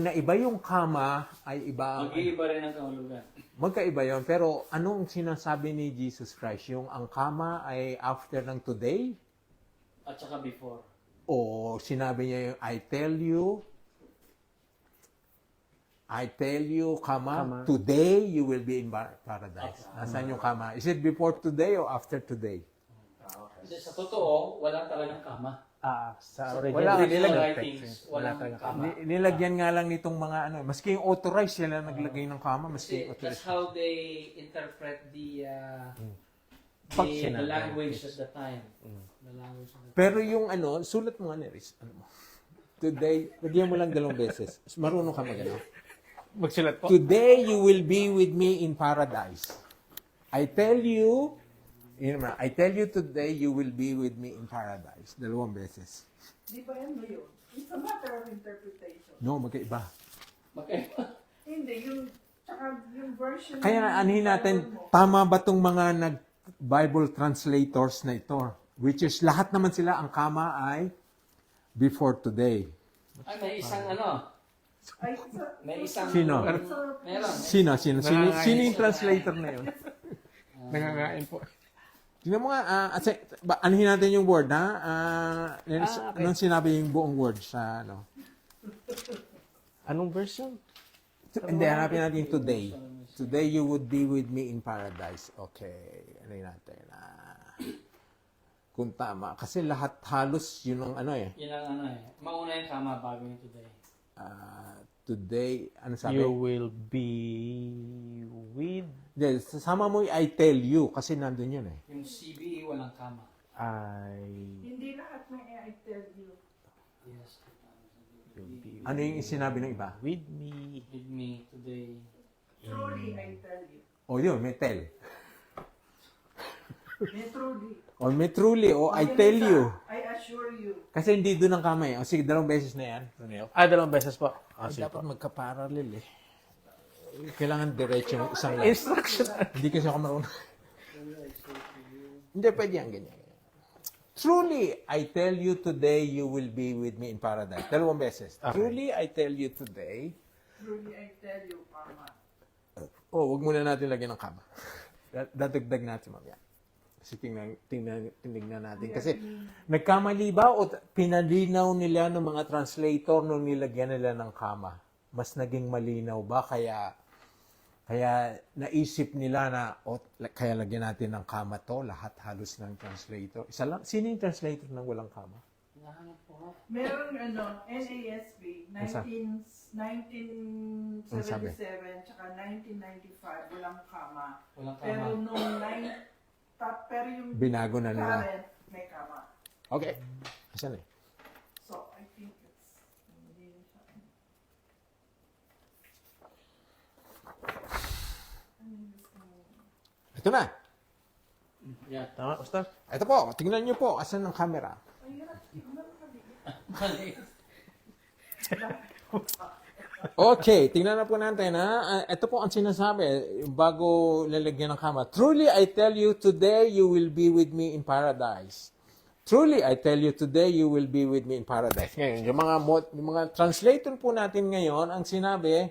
naiba yung kama ay iba. Mag-iiba rin ang kahulugan. Magkaiba yon. Pero anong sinasabi ni Jesus Christ? Yung ang kama ay after ng today? At saka before. O sinabi niya yung I tell you, kama, today you will be in paradise. Nasaan yung kama? Is it before today or after today? Kasi sa totoo, walang talagang kama. Sa Wala, original writings, walang kama. Nilagyan nga lang nitong mga maski yung authorized sila naglagay ng kama, maski Kasi yung that's authorized. how they interpret the Pag the sinabi. language at the time. The language at the time. Pero yung sulat mo nga Neris, today, lagyan mo lang 2 beses. Marunong ka mag Magsulat po. Today you will be with me in paradise. I tell you today you will be with me in paradise. 2 beses. Di ba yan ba yun? It's a matter of interpretation. No, magkaiba. Magkaiba. Hindi, yung version Kaya anuhin natin, tama ba tong mga Bible translators na ito? Which is, lahat naman sila, ang kama ay before today. Ay, may isang may isang Sino? meron. Sino yung translator na yun? Nangangain po. Tingnan mo nga, anuhin natin yung word, ha? Okay. Anong sinabi yung buong word sa Anong version? Hindi, hanapin natin yung today. Today you would be with me in paradise. Okay, anuhin natin. Kung tama. Kasi lahat halos yun ang Yun ang mauna yung kama bago yung today. Today, ano sabi? You will be with Hindi, sama mo yung I tell you kasi nandun yun eh. Yung CBE walang kama. Hindi lahat may I tell you. Yes. you'll be Ano yung sinabi ng iba? with me. With me today. Truly, I tell you. O yun, may tell. May truly. O may truly, o I tell you. I assure you. Kasi hindi doon ang kamay. O sige, 2 beses na yan. Ronel. 2 beses po. Ay, dapat magka-parallel eh. Kailangan diretso yung isang lang. Instruction. Hindi kasi ako marunong. Hindi, pwede yan, ganyan. Truly, I tell you today, you will be with me in paradise. 2 beses. Okay. Truly, I tell you today. Truly, I tell you, Karma. Wag muna natin lagyan ng kama. Dadagdag natin mamaya. Kasi tingnan natin. Kasi nagkamali ba o pinalinaw nila ng mga translator nung nilagyan nila ng kama? Mas naging malinaw ba? Kaya naisip nila na kaya lagyan natin ng kama to, lahat halos ng translator. Isa lang, sino yung translator ng walang kama? Nahanap po nga. Meron NASB, 1977, tsaka 1995, walang kama. Walang Pero kama. pero yung Binago na nila. current, may kama. Okay. Asan eh? So, I think it's, hindi siya. Ito na. Yeah. Tama, Pastor? Ito po, tingnan niyo po, asan ang camera? Mali. Okay, tingnan na po natin ha. Ito po ang sinasabi bago lalagyan ng kama. Truly, I tell you, today you will be with me in paradise. Truly, I tell you, today you will be with me in paradise. Ngayon, yung mga translator po natin ngayon, ang sinabi,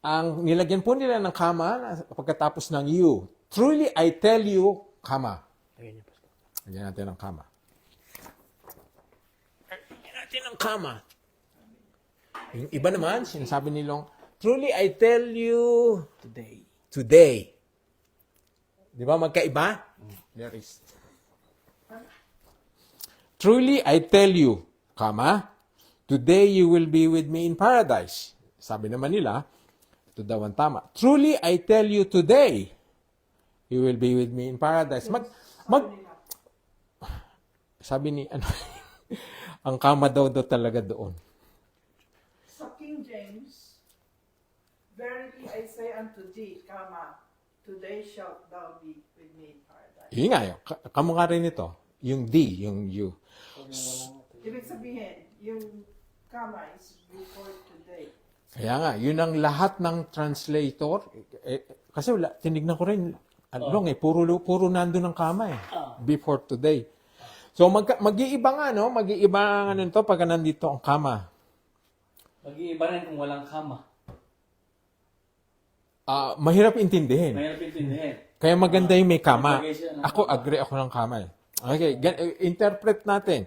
ang nilagyan po nila ng kama pagkatapos ng you. Truly, I tell you, kama. Lagyan niyo, Pastor. Lagyan natin ng kama. Lagyan natin ng kama. Yung iba naman, sinasabi nilang, truly I tell you today. Di ba magkaiba? There is. Truly I tell you, today you will be with me in paradise. Sabi naman nila, ito daw ang tama. Truly I tell you today, you will be with me in paradise. Sabi ni, ang kama daw talaga doon. Sa King James, verily I say unto thee, today shalt thou be with me in paradise. Yun nga, kamukha rin ito. Yung D, yung U. Ibig sabihin, yung is before today. Kaya nga, yun ang lahat ng translator. Kasi tinignan ko rin, puro nandun ang kama eh. Before today. So, mag-iiba nga, no? Mag-iiba nga nito pag nandito ang kama. Mag-iiba rin kung walang kama. Mahirap intindihin. Mahirap intindihin. Kaya maganda yung may kama. Maglagay siya ng Agree ako ng kama eh. Okay, interpret natin.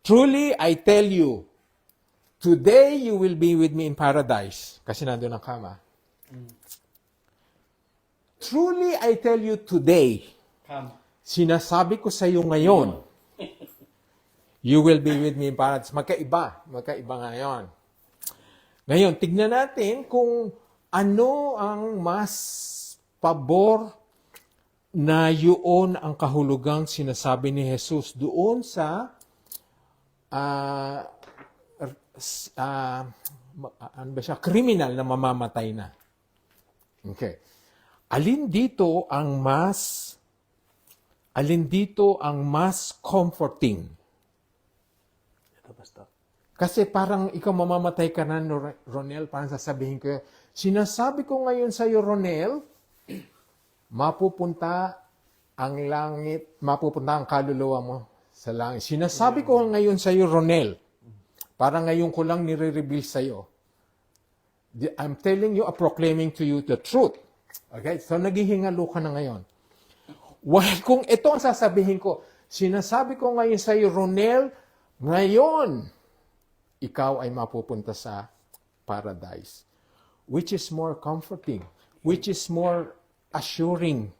Truly, I tell you, today you will be with me in paradise. Kasi nandun ang kama. Truly, I tell you today, Kama. sinasabi ko sa iyo ngayon, you will be with me in paradise. Magkaiba ngayon. Ngayon, tignan natin kung ano ang mas pabor na yun ang kahulugang sinasabi ni Jesus doon sa criminal na mamamatay na. Okay. Alin dito ang mas comforting? Ito, Pastor. Kasi parang ikaw mamamatay ka na, Ronel, parang sasabihin ko, sinasabi ko ngayon sa iyo, Ronel, mapupunta ang kaluluwa mo sa langit. Sinasabi ko ngayon sa iyo, Ronel, parang ngayon ko lang nire-reveal sa iyo. I'm telling you, proclaiming to you the truth. Okay? So, naghihingalo ka na ngayon. Well, kung ito ang sasabihin ko, sinasabi ko ngayon sa iyo, Ronel, ngayon, ikaw ay mapupunta sa paradise. Which is more comforting? Which is more assuring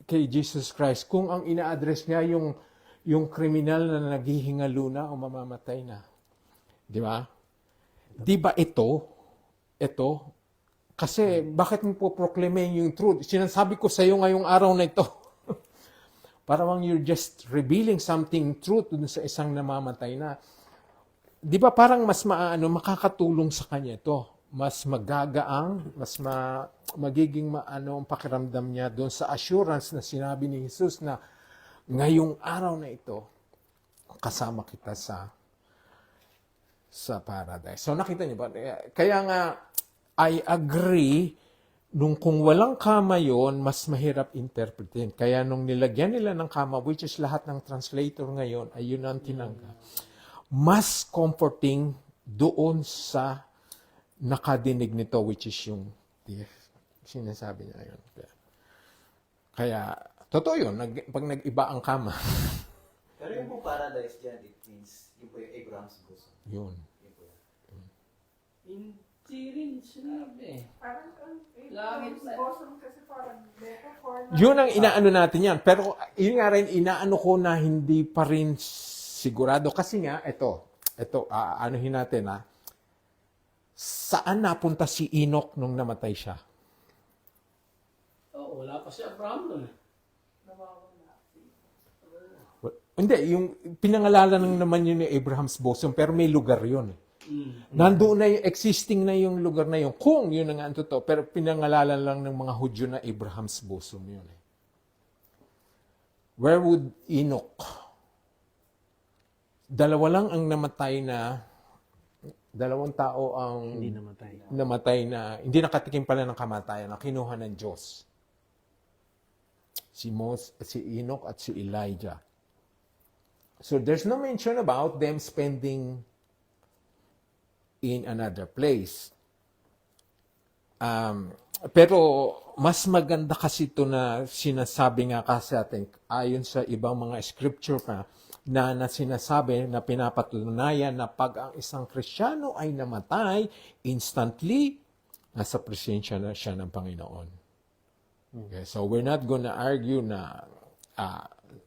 kay Jesus Christ? Kung ang ina-address niya yung kriminal na naghihingalo na o mamamatay na. Di ba? Di ba ito? Kasi bakit mo po proclaiming yung truth? Sinasabi ko sa iyo ngayong araw na ito. Parang you're just revealing something truth dun sa isang namamatay na. Di ba parang mas makakatulong sa kanya ito. Mas magagaang, magiging ang pakiramdam niya doon sa assurance na sinabi ni Jesus na ngayong araw na ito, kasama kita sa paradise. So nakita niyo ba? Kaya nga, I agree, kung walang kama yon, mas mahirap interpretin. Kaya nung nilagyan nila ng kama, which is lahat ng translator ngayon, ay yun ang tinanggap. Mas comforting doon sa nakadinig nito, which is yung sinasabi niya yun. Kaya, totoo yun, pag nag-iba ang kama. Pero yung po paradise dyan, it means yung po yung Abraham's bosom. Yun. Yun po yan. Hindi rin sinabi. Parang Langit na. bosom kasi parang metaphor na. Yun ang inaano natin yan. Pero yun nga rin, inaano ko na hindi pa rin sigurado. Kasi nga, ito anuhin natin saan napunta si Enoch nung namatay siya? Wala pa si Abraham nun. Hindi, yung pinangalanan lang naman yun ni Abraham's bosom, pero may lugar yun. Nandoon na yung existing na yung lugar na yun. Kung yun na nga ang totoo, pero pinangalanan lang ng mga Hudyo na Abraham's bosom yun. Where would Enoch? Dalawa lang ang namatay na, dalawang tao ang Hindi namatay. namatay na, hindi nakatikim pala ng kamatayan, na kinuha ng Diyos. Si Enoch at si Elijah. So there's no mention about them spending in another place. Pero mas maganda kasi ito na sinasabi nga kasi atin, ayon sa ibang mga scripture pa, na sinasabi na pinapatunayan na pag ang isang Kristiyano ay namatay, instantly, nasa presensya na siya ng Panginoon. Okay, so we're not gonna argue na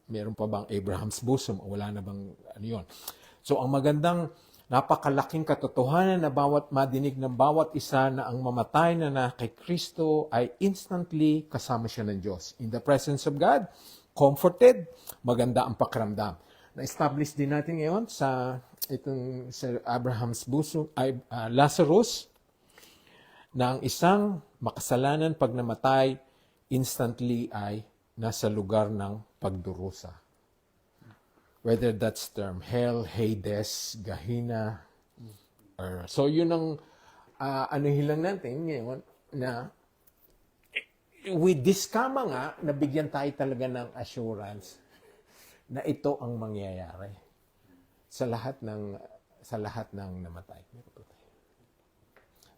meron pa bang Abraham's bosom o wala na bang ano yun. So ang magandang napakalaking katotohanan na bawat madinig ng bawat isa na ang mamatay na kay Kristo ay instantly kasama siya ng Diyos. In the presence of God, comforted, maganda ang pakiramdam. Na-establish din natin ngayon sa itong sa Abraham's bosom ay Lazarus na ang isang makasalanan pag namatay instantly ay nasa lugar ng pagdurusa. Whether that's term hell, Hades, Gehenna, or so yun ang anuhin lang natin ngayon na with this kama nga nabigyan tayo talaga ng assurance na ito ang mangyayari sa lahat ng namatay.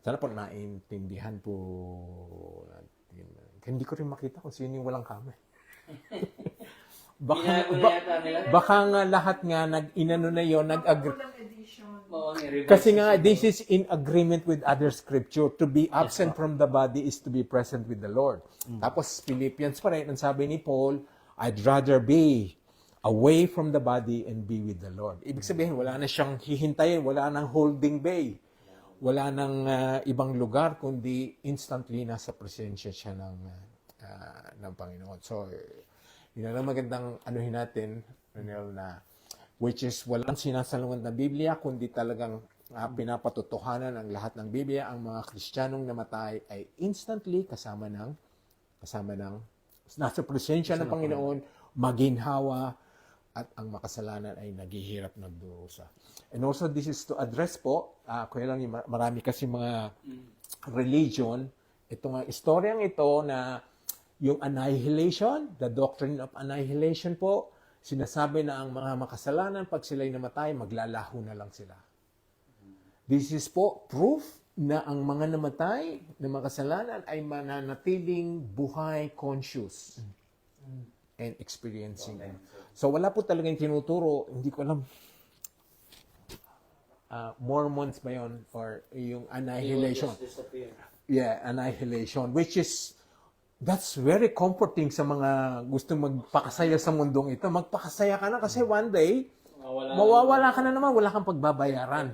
Sana po naintindihan po natin. Hindi ko rin makita kung sino yung walang kama. Baka nga lahat nga inano na yon, nag-agree. Walang edition. Kasi nga this is in agreement with other scripture. To be absent from the body is to be present with the Lord. Tapos Philippians pa rin, ang sabi ni Paul, I'd rather be away from the body and be with the Lord. Ibig sabihin, wala na siyang hihintayin, wala nang holding bay. Wala nang ibang lugar, kundi instantly nasa presensya siya ng Panginoon. So, yun ang magandang anuhin natin, Renel, na which is walang sinasalungan ng Biblia, kundi talagang pinapatotohanan ang lahat ng Biblia. Ang mga Kristiyanong namatay ay instantly kasama ng nasa presensya ng Panginoon, maginhawa, at ang makasalanan ay naghihirap nagdurusa. And also, this is to address po, kaya lang marami kasi mga religion, itong istoryang ito na yung annihilation, the doctrine of annihilation po, sinasabi na ang mga makasalanan, pag sila'y namatay, maglalaho na lang sila. This is po proof na ang mga namatay na makasalanan ay mananatiling buhay conscious and experiencing. So wala po talagang tinuturo, hindi ko alam, Mormons ba yun? Or yung annihilation? Yeah, annihilation. Which is, that's very comforting sa mga gustong magpakasaya sa mundong ito. Magpakasaya ka na kasi one day, mawawala ka na naman, wala kang pagbabayaran.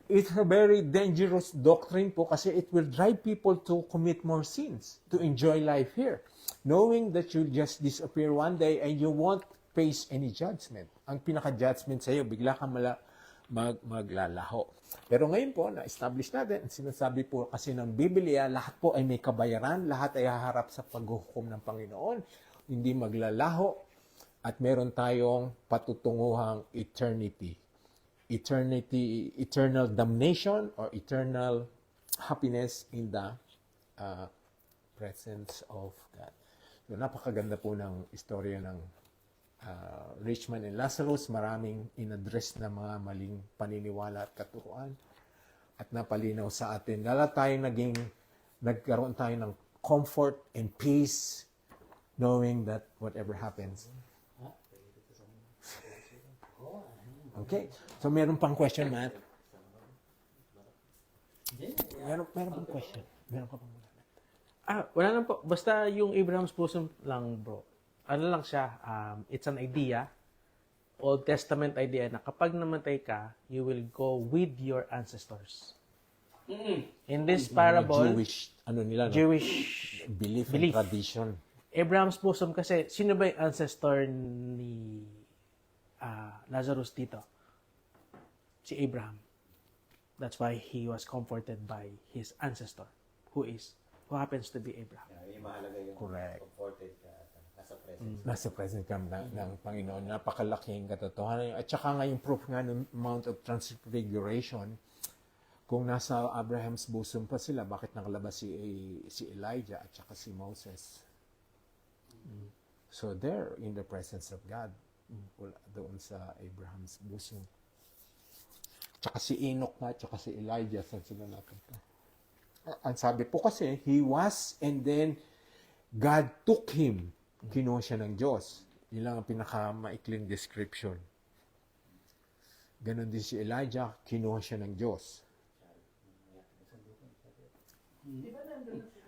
It's a very dangerous doctrine po kasi it will drive people to commit more sins, to enjoy life here. Knowing that you'll just disappear one day and you won't face any judgment. Ang pinaka-judgment sa iyo, bigla kang maglalaho. Pero ngayon po, na-establish natin, sinasabi po kasi ng Biblia, lahat po ay may kabayaran, lahat ay haharap sa paghuhukom ng Panginoon, hindi maglalaho, at meron tayong patutunguhang eternity. Eternal damnation or eternal happiness in the presence of God. So, napakaganda po ng istorya ng rich man and Lazarus. Maraming in-address na mga maling paniniwala at katuruan at napalinaw sa atin. Nagkaroon tayo ng comfort and peace knowing that whatever happens. Okay. So, meron pang question, Matt? Meron pang question. Meron ka pang Wala lang po. Basta yung Abraham's bosom lang, bro. Ano lang siya, it's an idea, Old Testament idea na kapag namatay ka, you will go with your ancestors. In this parable, Jewish, no? Jewish belief and tradition. Abraham's bosom kasi, sino ba yung ancestor ni Lazarus dito? si Abraham. That's why he was comforted by his ancestor, who happens to be Abraham. Yung mahalaga yung Correct. comforted ka at nasa presence. Nasa present ka ng Panginoon. Napakalaking katotohanan. At saka nga yung proof nga ng Mount of Transfiguration, kung nasa Abraham's bosom pa sila, bakit nakalabas si Elijah at saka si Moses? So they're in the presence of God. Wala doon sa Abraham's bosom. Tsaka si Enoch na, tsaka si Elijah, saan sila nakita? Ang sabi po kasi, he was and then God took him. Kinuha siya ng Diyos. Yun lang ang pinakamaikling description. Ganon din si Elijah, kinuha siya ng Diyos. Di ba nandun na si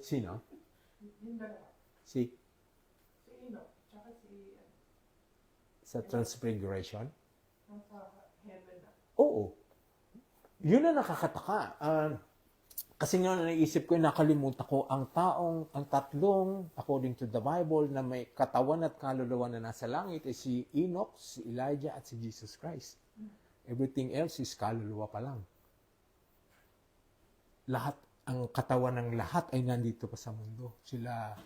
Sino? yung dalawa? Si Enoch, tsaka si sa Transfiguration? nasa heaven na. Oo. Yun na nakakataka. Kasi nga naisip ko, nakalimutan ko, ang tatlong, according to the Bible, na may katawan at kaluluwa na nasa langit ay si Enoch, si Elijah, at si Jesus Christ. Everything else is kaluluwa pa lang. Lahat, ang katawan ng lahat ay nandito pa sa mundo. Sila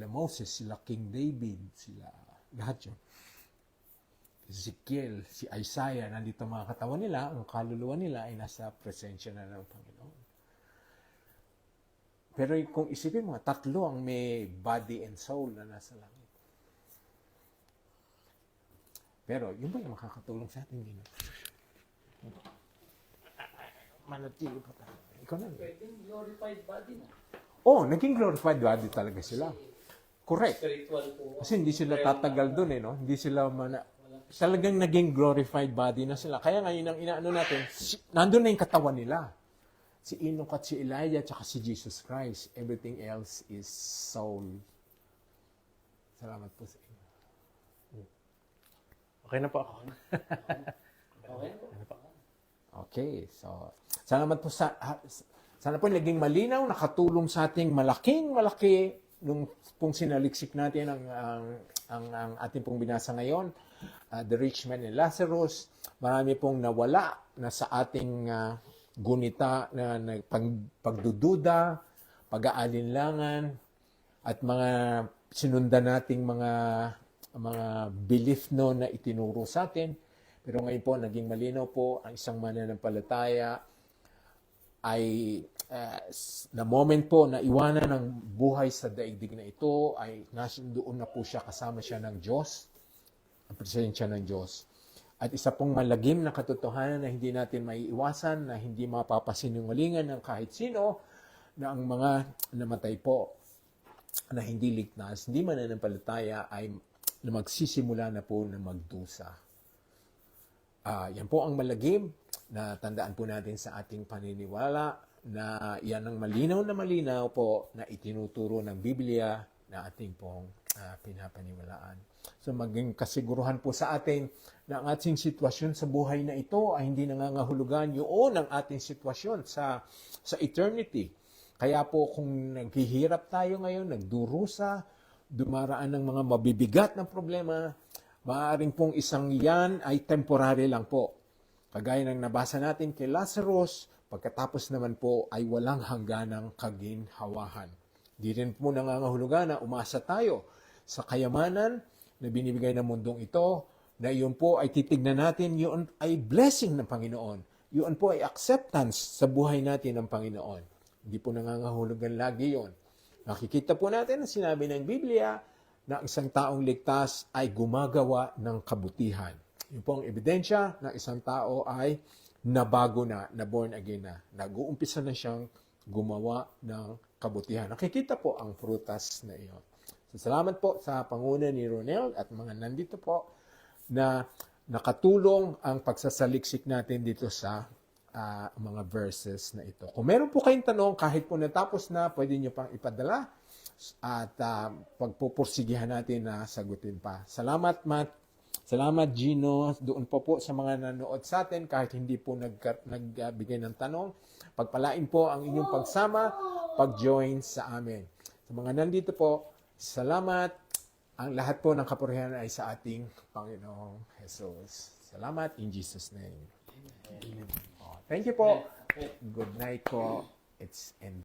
Moses, sila King David, sila lahat yun. Ezekiel, si Isaiah, nandito mga katawan nila, ang kaluluwa nila ay nasa presensya na ng Panginoon. Pero kung isipin mo, tatlo ang may body and soul na nasa langit. Pero yun ba yung makakatulong sa atin din? Manatili pa tayo. Ikaw na. Pwedeng glorified body na. Naging glorified body talaga sila. Correct. Spiritual po. Kasi hindi sila tatagal dun no? Hindi sila talagang naging glorified body na sila. Kaya ngayon ang inaano natin, nandun na yung katawan nila. Si Enoch at si Elijah at si Jesus Christ. Everything else is soul. Salamat po sa inyo. Okay na po ako. Okay. Okay, so salamat po sana po naging malinaw, nakatulong sa ating malaki nung pong sinaliksik natin ang ating pong binasa ngayon. The rich man and Lazarus, marami pong nawala na sa ating gunita na pagdududa, pag-aalinlangan, at mga sinundan nating mga belief na itinuro sa atin. Pero ngayon po, naging malinaw po ang isang mananampalataya ay na moment po na iwanan ng buhay sa daigdig na ito ay doon na po siya, kasama siya ng Diyos, ang presensya ng Diyos. At isa pong malagim na katotohanan na hindi natin maiiwasan, na hindi mapapasinungalingan ng kahit sino, na ang mga namatay po na hindi ligtas, hindi mananampalataya ay na magsisimula na po na magdusa. Yan po ang malagim na tandaan po natin sa ating paniniwala na yan ang malinaw po na itinuturo ng Biblia na ating pong pinapaniwalaan. So maging kasiguruhan po sa atin na ang ating sitwasyon sa buhay na ito ay hindi nangangahulugan yun ang ating sitwasyon sa eternity. Kaya po kung naghihirap tayo ngayon, nagdurusa, dumaraan ng mga mabibigat na problema, maaaring pong isang yan ay temporary lang po. Kagaya ng nabasa natin kay Lazarus, pagkatapos naman po ay walang hangganang kaginhawahan. Di rin po nangangahulugan na umasa tayo sa kayamanan na binibigay ng mundong ito, na iyon po ay titignan natin, yun ay blessing ng Panginoon. Yun po ay acceptance sa buhay natin ng Panginoon. Hindi po nangangahulugan lagi yun. Nakikita po natin na sinabi ng Biblia na isang taong ligtas ay gumagawa ng kabutihan. Yun po ang ebidensya na isang tao ay nabago na born again na. Nag-uumpisa na siyang gumawa ng kabutihan. Nakikita po ang prutas na iyon. So, salamat po sa panguna ni Ronel at mga nandito po na nakatulong ang pagsasaliksik natin dito sa mga verses na ito. Kung meron po kayong tanong, kahit po natapos na, pwede nyo pang ipadala at pagpupursigihan natin na sagutin pa. Salamat, Matt. Salamat, Gino. Doon po sa mga nanood sa atin, kahit hindi po nagbigay ng tanong. Pagpalain po ang inyong pagsama, pag-join sa amin. Sa mga nandito po, salamat. Ang lahat po ng kapurihan ay sa ating Panginoong Jesus. Salamat in Jesus name. Oh, thank you po. Good night po. It's end.